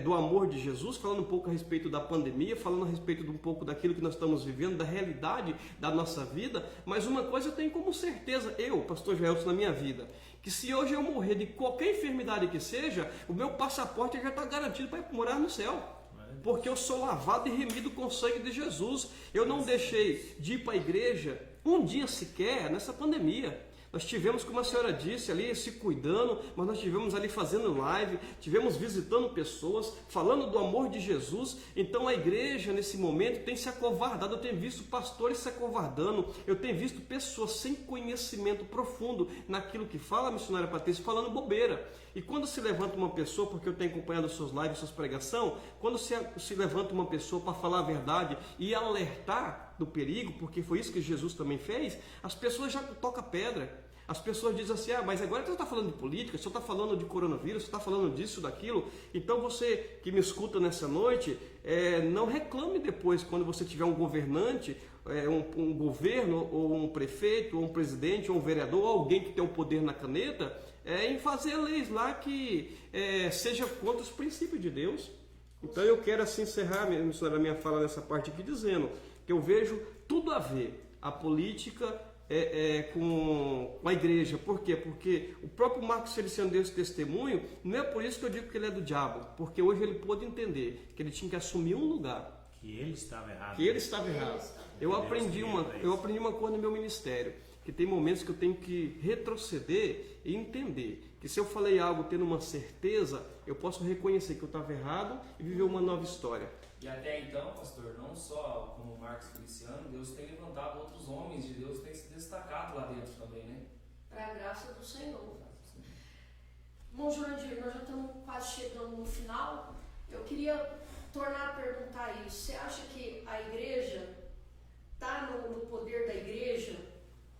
do amor de Jesus, falando um pouco a respeito da pandemia, falando a respeito de um pouco daquilo que nós estamos vivendo, da realidade da nossa vida, mas uma coisa eu tenho como certeza, eu, pastor Jaelson, na minha vida, que se hoje eu morrer de qualquer enfermidade que seja, o meu passaporte já está garantido para morar no céu. Porque eu sou lavado e remido com o sangue de Jesus. Eu não deixei de ir para a igreja um dia sequer nessa pandemia. Nós tivemos, como a senhora disse, ali se cuidando, mas nós tivemos ali fazendo live, tivemos visitando pessoas, falando do amor de Jesus. Então a igreja nesse momento tem se acovardado. Eu tenho visto pastores se acovardando, eu tenho visto pessoas sem conhecimento profundo naquilo que fala a missionária Patrícia, falando bobeira. E quando se levanta uma pessoa, porque eu tenho acompanhado suas lives, suas pregações, quando se levanta uma pessoa para falar a verdade e alertar do perigo, porque foi isso que Jesus também fez, as pessoas já tocam pedra. As pessoas dizem assim, mas agora você está falando de política, você está falando de coronavírus, você está falando disso, daquilo. Então você que me escuta nessa noite, não reclame depois quando você tiver um governante, um governo, ou um prefeito, ou um presidente, ou um vereador, ou alguém que tem o poder na caneta, em fazer leis lá que seja contra os princípios de Deus. Então eu quero assim encerrar a minha fala nessa parte aqui dizendo que eu vejo tudo a ver a política com a igreja. Por quê? Porque o próprio Marcos Feliciano deu esse testemunho. Não é por isso que eu digo que ele é do diabo, porque hoje ele pôde entender que ele tinha que assumir um lugar. Que ele estava errado. Que ele estava errado. Eu aprendi uma coisa no meu ministério, que tem momentos que eu tenho que retroceder e entender que se eu falei algo tendo uma certeza, eu posso reconhecer que eu estava errado e viver uma nova história. E até então, pastor, não só como Marcos Feliciano, Deus tem levantado outros homens de Deus, tem se destacado lá dentro também, né? Para a graça do Senhor. Bom, Jurandir, nós já estamos quase chegando no final. Eu queria tornar a perguntar isso. Você acha que a igreja está no poder da igreja?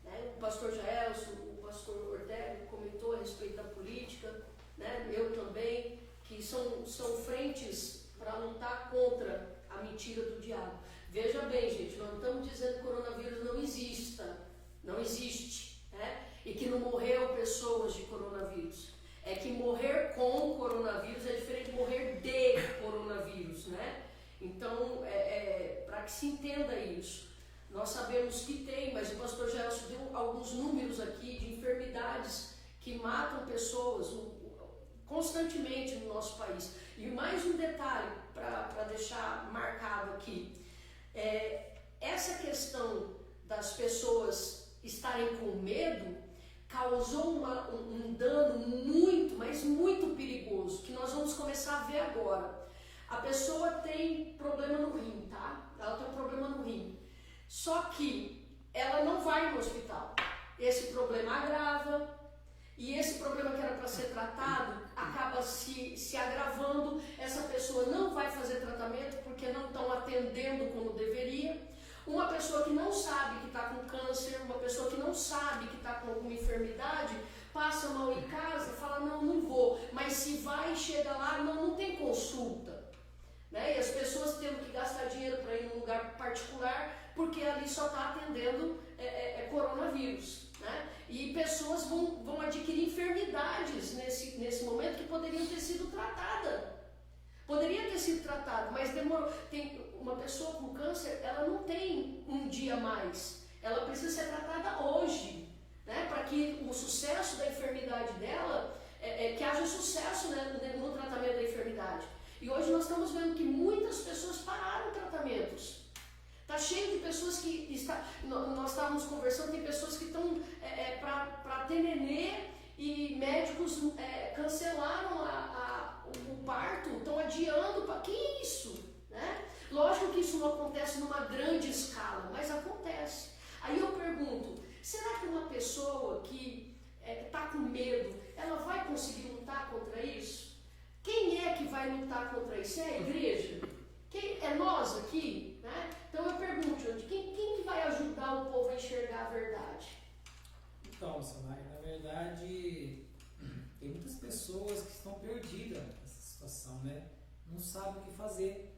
Né? O pastor Jaelson, o pastor Ortega comentou a respeito da política, né? Eu também, que são frentes para lutar contra a mentira do diabo. Veja bem, gente, nós não estamos dizendo que o coronavírus não exista, não existe, né? E que não morreu pessoas de coronavírus. É que morrer com coronavírus é diferente de morrer de coronavírus, né? Então, para que se entenda isso, nós sabemos que tem, mas o pastor Gelson deu alguns números aqui de enfermidades que matam pessoas constantemente no nosso país. E mais um detalhe para deixar marcado aqui, essa questão das pessoas estarem com medo causou um dano muito, mas muito perigoso, que nós vamos começar a ver agora. A pessoa tem problema no rim, tá? Ela tem um problema no rim, só que ela não vai no hospital. Esse problema agrava, e esse problema que era para ser tratado acaba se agravando. Essa pessoa não vai fazer tratamento porque não estão atendendo como deveria. Uma pessoa que não sabe que está com câncer, uma pessoa que não sabe que está com alguma enfermidade, passa mal em casa, fala, não vou. Mas se vai e chega lá, não tem consulta. Né? E as pessoas tendo que gastar dinheiro para ir num lugar particular, porque ali só está atendendo coronavírus. Né? E pessoas vão adquirir enfermidades nesse momento que poderiam ter sido tratadas. Poderia ter sido tratado, mas demorou. Uma pessoa com câncer, ela não tem um dia mais. Ela precisa ser tratada hoje, né? Para que o sucesso da enfermidade dela, que haja sucesso, né, no tratamento da enfermidade. E hoje nós estamos vendo que muitas pessoas pararam tratamentos. Está cheio de pessoas nós estávamos conversando, tem pessoas que estão para ter nenê e médicos cancelaram o parto, estão adiando. Que isso? Né? Lógico que isso não acontece numa grande escala, mas acontece. Aí eu pergunto, será que uma pessoa que está com medo, ela vai conseguir lutar contra isso? Quem é que vai lutar contra isso? É a igreja? É nós aqui? Né? Então eu pergunto, quem que vai ajudar o povo a enxergar a verdade? Então, Samara, na verdade, situação, né? Não sabe o que fazer.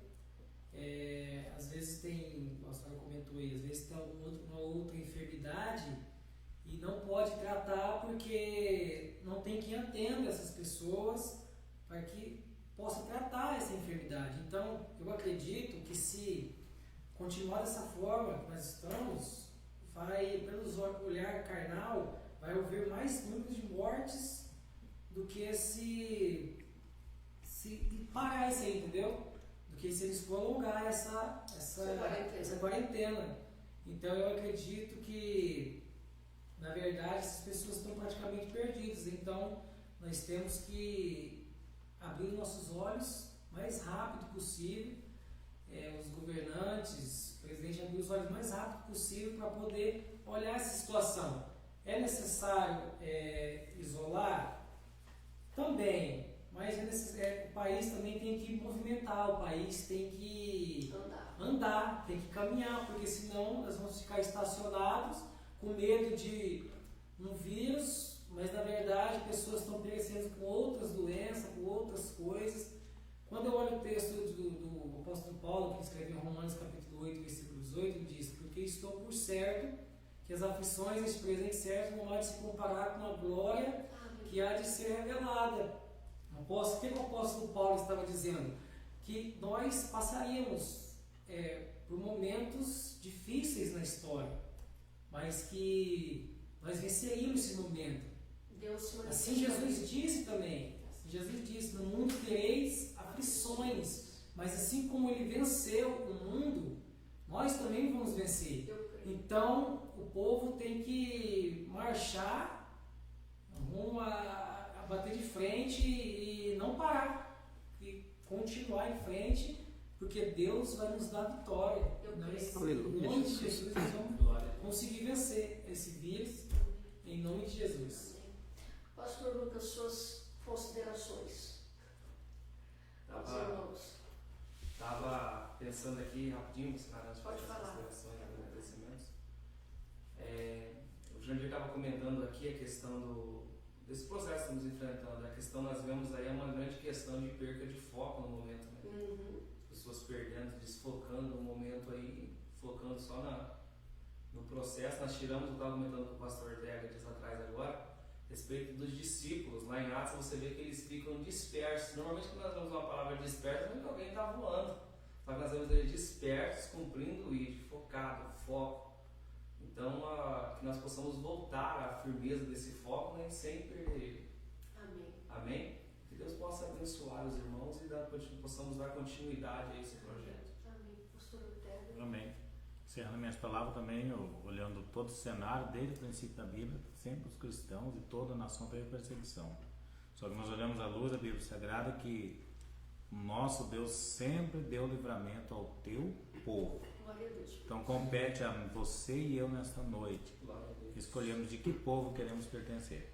Às vezes tem, a senhora comentou aí, às vezes tem uma outra enfermidade e não pode tratar porque não tem quem atenda essas pessoas para que possa tratar essa enfermidade. Então, eu acredito que se continuar dessa forma que nós estamos, vai, pelos olhar carnal, vai haver mais números de mortes do que se parar isso aí, entendeu? Do que se eles prolongar essa quarentena. Então eu acredito que, na verdade, essas pessoas estão praticamente perdidas. Então nós temos que abrir nossos olhos o mais rápido possível. Os governantes, o presidente abrir os olhos o mais rápido possível para poder olhar essa situação. É necessário isolar? Também. Mas o país também tem que movimentar, o país tem que andar, tem que caminhar, porque senão nós vamos ficar estacionados com medo de um vírus, mas na verdade pessoas estão perecendo com outras doenças, com outras coisas. Quando eu olho o texto do apóstolo Paulo, que escreveu em Romanos capítulo 8, versículo 18, ele diz: porque estou por certo que as aflições deste presente certo não há de se comparar com a glória que há de ser revelada. O que o apóstolo Paulo estava dizendo? Que nós passaríamos por momentos difíceis na história, mas que nós venceríamos esse momento. Assim Jesus disse também. Jesus disse: no mundo tereis aflições, mas assim como ele venceu o mundo, nós também vamos vencer. Então o povo tem que marchar rumo a bater de frente e não parar, e continuar em frente, porque Deus vai nos dar vitória. Nós, em nome de Jesus, nós vamos conseguir vencer esse vírus, em nome de Jesus. Pastor Lucas, suas considerações. Estava pensando aqui rapidinho, Pode falar. Considerações e agradecimentos. O Jandir estava comentando aqui a questão desse processo que estamos enfrentando. A questão nós vemos aí é uma grande questão de perca de foco no momento, né? As pessoas perdendo, desfocando no momento aí, focando só no processo. Nós tiramos, eu estava comentando com o pastor Ortega dias atrás agora, a respeito dos discípulos. Lá em Atos você vê que eles ficam dispersos. Normalmente quando nós vemos uma palavra disperso, não é que alguém está voando. Só que nós vemos eles dispersos, cumprindo o ID, focado, foco. Então, que nós possamos voltar à firmeza desse foco, né, sem perder ele. Amém. Amém? Que Deus possa abençoar os irmãos e possamos dar continuidade a esse projeto. Amém. Pastor Ortega. Amém. Encerrando minhas palavras também, olhando todo o cenário, desde o princípio da Bíblia, sempre os cristãos e toda a nação teve perseguição. Só que nós olhamos à luz da Bíblia Sagrada que o nosso Deus sempre deu livramento ao teu povo. Glória a Deus. Então compete a você e eu nesta noite escolhermos de que povo queremos pertencer.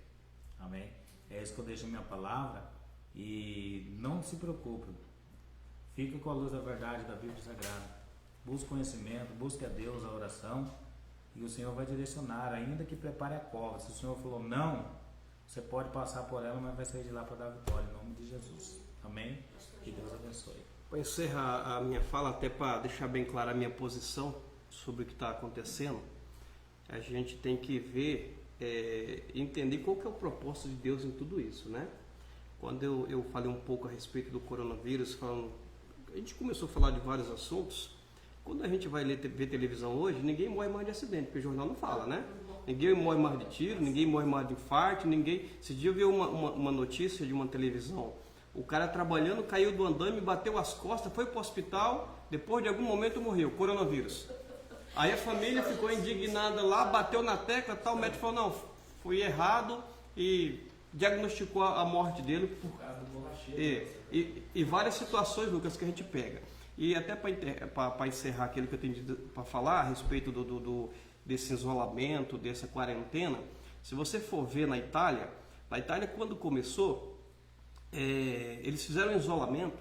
Amém? É isso que eu deixo a minha palavra. E não se preocupe, fique com a luz da verdade da Bíblia Sagrada. Busque conhecimento, busque a Deus, a oração, e o Senhor vai direcionar, ainda que prepare a cova. Se o Senhor falou não, você pode passar por ela, mas vai sair de lá para dar vitória, em nome de Jesus. Amém? Que Deus abençoe. Para encerrar a minha fala, até para deixar bem clara a minha posição sobre o que está acontecendo, a gente tem que ver, entender qual que é o propósito de Deus em tudo isso, né? Quando eu falei um pouco a respeito do coronavírus, a gente começou a falar de vários assuntos. Quando a gente vai ver televisão hoje, ninguém morre mais de acidente, porque o jornal não fala, né? Ninguém morre mais de tiro, ninguém morre mais de infarto, ninguém... Esse dia eu vi uma notícia de uma televisão. O cara trabalhando, caiu do andame, bateu as costas, foi para o hospital, depois de algum momento morreu, coronavírus. Aí a família ficou indignada lá, bateu na tecla, tal, o médico falou, não, foi errado e diagnosticou a morte dele. Por causa do borracheiro. E várias situações, Lucas, que a gente pega. E até para encerrar aquilo que eu tenho para falar a respeito desse isolamento, dessa quarentena, se você for ver na Itália quando começou, eles fizeram um isolamento,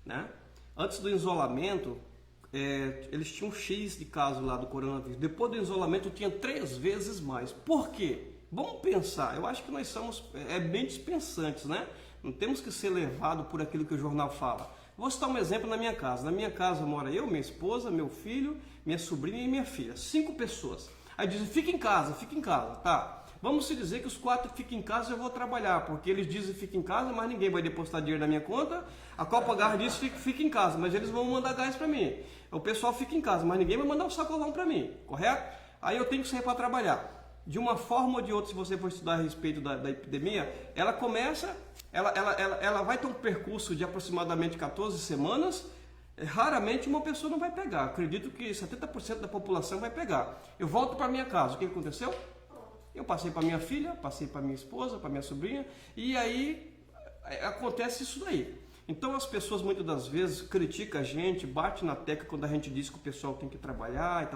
né? Antes do isolamento, eles tinham X de casos lá do coronavírus. Depois do isolamento, tinha 3 vezes mais. Por quê? Vamos pensar, eu acho que nós somos bem dispensantes, né? Não temos que ser levados por aquilo que o jornal fala. Vou citar um exemplo na minha casa. Na minha casa mora eu, minha esposa, meu filho, minha sobrinha e minha filha. 5 pessoas. Aí dizem, fica em casa, tá. Vamos se dizer que os 4 ficam em casa e eu vou trabalhar, porque eles dizem fica em casa, mas ninguém vai depositar dinheiro na minha conta. A Copa Gás diz fica em casa, mas eles vão mandar gás para mim. O pessoal fica em casa, mas ninguém vai mandar um sacolão para mim, correto? Aí eu tenho que sair para trabalhar. De uma forma ou de outra, se você for estudar a respeito da epidemia, ela começa, ela vai ter um percurso de aproximadamente 14 semanas. Raramente uma pessoa não vai pegar. Acredito que 70% da população vai pegar. Eu volto para minha casa. O que aconteceu? Eu passei para minha filha, passei para minha esposa, para minha sobrinha, e aí acontece isso daí. Então as pessoas muitas das vezes criticam a gente, bate na tecla quando a gente diz que o pessoal tem que trabalhar e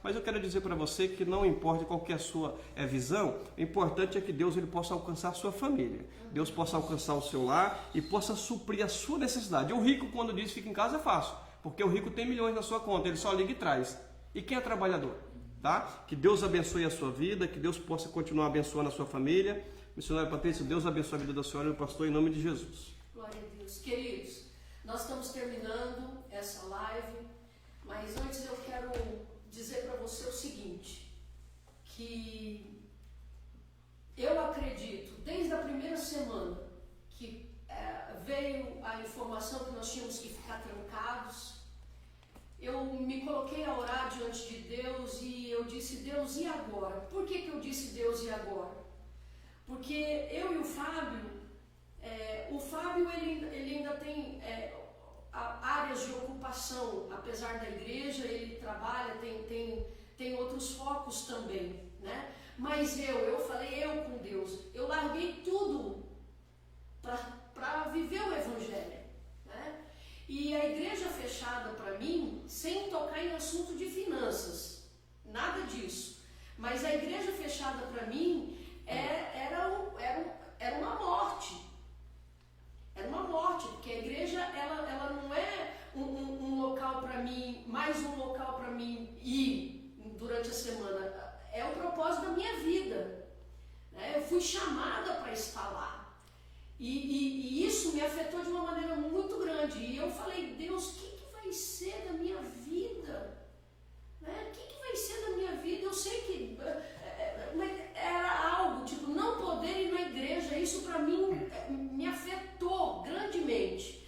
mas eu quero dizer para você que não importa qual que é a sua visão, o importante é que Deus ele possa alcançar a sua família, Deus possa alcançar o seu lar e possa suprir a sua necessidade. O rico quando diz fica em casa é fácil, porque o rico tem milhões na sua conta, ele só liga e traz. E quem é trabalhador? Tá? Que Deus abençoe a sua vida, que Deus possa continuar abençoando a sua família. Missionário Patrício, Deus abençoe a vida da senhora e do pastor em nome de Jesus. Glória a Deus. Queridos, nós estamos terminando essa live, mas antes eu quero dizer para você o seguinte, que eu acredito, desde a primeira semana que veio a informação que nós tínhamos que ficar trancados, eu me coloquei a orar diante de Deus e eu disse, Deus, e agora? Por que eu disse Deus, e agora? Porque eu e o Fábio ele ainda tem áreas de ocupação, apesar da igreja, ele trabalha, tem outros focos também, né? Mas eu falei com Deus, eu larguei tudo para viver o Evangelho, né? E a igreja fechada para mim, sem tocar em assunto de finanças, nada disso, mas a igreja fechada para mim era uma morte. Era uma morte, porque a igreja ela não é um local para mim, mais um local para mim ir durante a semana. É o propósito da minha vida, né? Eu fui chamada para estar lá. E isso me afetou de uma maneira muito grande. E eu falei, Deus, o que vai ser da minha vida? Né? O que vai ser da minha vida? Eu sei que era algo, tipo, não poder ir na igreja. Isso para mim me afetou grandemente.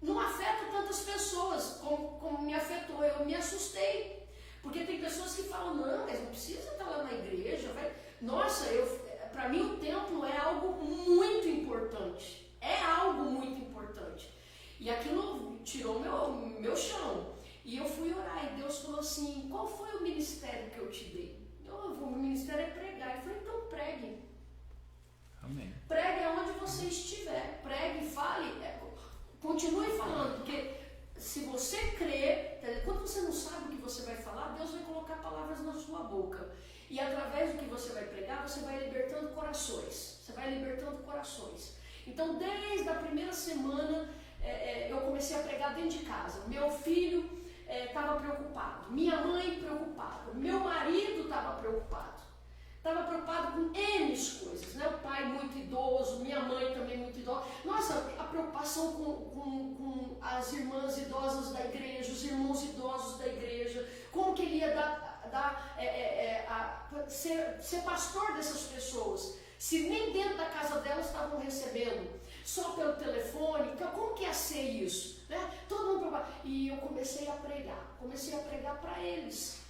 Não afeta tantas pessoas como me afetou. Eu me assustei. Porque tem pessoas que falam, não, mas não precisa estar lá na igreja. Nossa, para mim o templo é algo muito importante. É algo muito importante. E aquilo tirou meu chão. E eu fui orar e Deus falou assim, qual foi o ministério que eu te dei? O ministério é pregar. Eu falei, então pregue. Amém. Pregue aonde você estiver. Pregue, fale, continue falando, porque se você crer, quando você não sabe o que você vai falar, Deus vai colocar palavras na sua boca. E através do que você vai pregar, você vai libertando corações. Você vai libertando corações. Então, desde a primeira semana, eu comecei a pregar dentro de casa. Meu filho estava preocupado, minha mãe preocupada, meu marido estava preocupado. Estava preocupado com N coisas, né? O pai muito idoso, minha mãe também muito idosa. Nossa, a preocupação com as irmãs idosas da igreja, os irmãos idosos da igreja, como que ele ia ser pastor dessas pessoas, se nem dentro da casa delas estavam recebendo, só pelo telefone, então como que ia ser isso? Né? Todo mundo preocupado. E eu comecei a pregar para eles.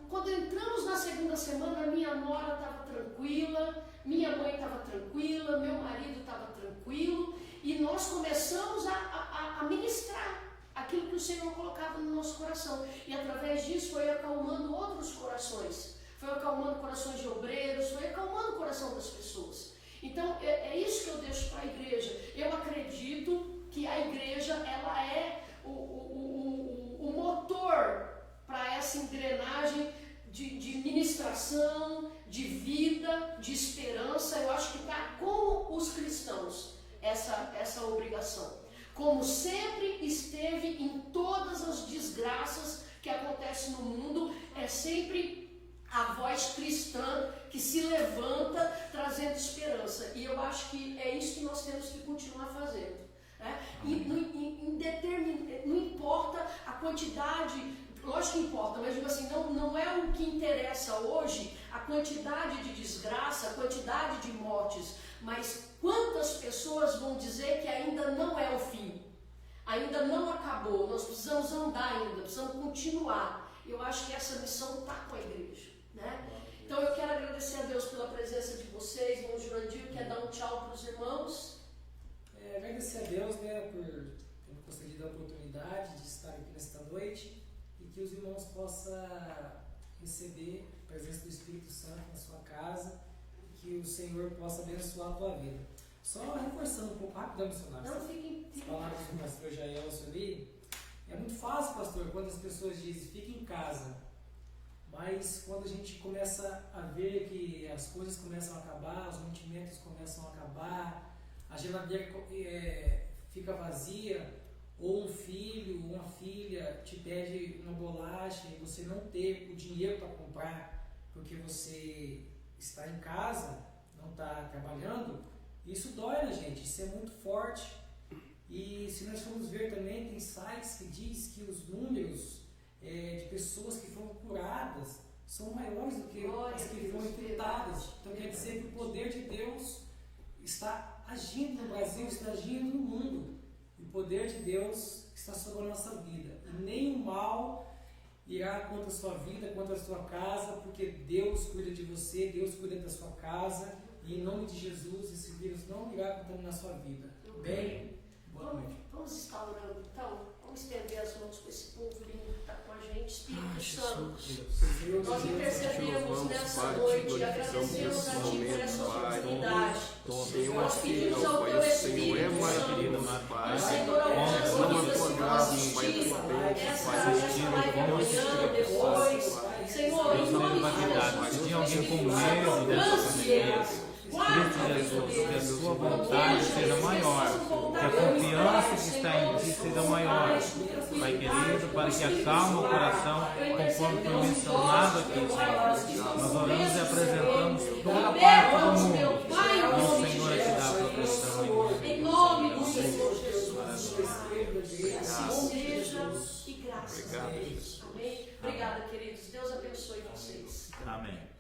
Quando entramos na segunda semana, minha nora estava tranquila, minha mãe estava tranquila, meu marido estava tranquilo, e nós começamos a ministrar aquilo que o Senhor colocava no nosso coração, e através disso foi acalmando outros corações, foi acalmando corações de obreiros, foi acalmando o coração das pessoas. Então é isso que eu deixo para a igreja. Eu acredito que a igreja ela é o motor para essa engrenagem de ministração, de vida, de esperança. Eu acho que está com os cristãos essa obrigação. Como sempre esteve em todas as desgraças que acontecem no mundo, é sempre a voz cristã que se levanta trazendo esperança. E eu acho que é isso que nós temos que continuar fazendo. Né? E não importa a quantidade, lógico que importa, mas digo assim, não é o que interessa hoje a quantidade de desgraça, a quantidade de mortes, mas quantas pessoas vão dizer que ainda não é o fim, ainda não acabou, nós precisamos andar ainda, precisamos continuar. Eu acho que essa missão está com a igreja. Né? Então eu quero agradecer a Deus pela presença de vocês. Irmão Jurandir, quer dar um tchau para os irmãos? Agradecer a Deus, né, por ter me concedido a oportunidade de estar aqui nesta noite e que os irmãos possam receber a presença do Espírito Santo na sua casa e que o Senhor possa abençoar a tua vida. Só reforçando um pouco rápido, missionário. Não, fiquem. As palavras do pastor Jaelson ali. É muito fácil, pastor, quando as pessoas dizem fique em casa. Mas quando a gente começa a ver que as coisas começam a acabar, os mantimentos começam a acabar, a geladeira fica vazia, ou um filho ou uma filha te pede uma bolacha e você não ter o dinheiro para comprar porque você está em casa, não está trabalhando, isso dói na gente, isso é muito forte. E se nós formos ver também, tem sites que diz que os números de pessoas que foram curadas são maiores do que as que foram infectadas. Então quer dizer que o poder de Deus está agindo no Brasil, está agindo no mundo. E o poder de Deus está sobre a nossa vida. E nem o mal irá contra a sua vida, contra a sua casa, porque Deus cuida de você, Deus cuida da sua casa. E em nome de Jesus, esse vírus não irá contaminar a sua vida. Bem? Boa noite. Vamos estar orando então. Vamos estender as mãos para esse povo lindo que está com a gente. Espírito Santo, nós intercedemos nessa noite, agradecemos a Ti por essa oportunidade. Nós pedimos ao Teu Espírito Santo, Senhor, alcança a vida se não assistir essa live amanhã, depois. Senhor, em nome de Jesus, alcance eles. Cristo Jesus, que a sua vontade seja maior, que a confiança que está em ti seja maior, Pai querido, para que acalme o coração, conforme foi mencionado aqui, Senhor. Nós oramos e apresentamos toda a parte do mundo, e o Senhor é que dá a proteção. Em nome do Senhor Jesus. Que assim seja e graças a Deus. Amém. Obrigada, queridos. Deus abençoe vocês. Amém.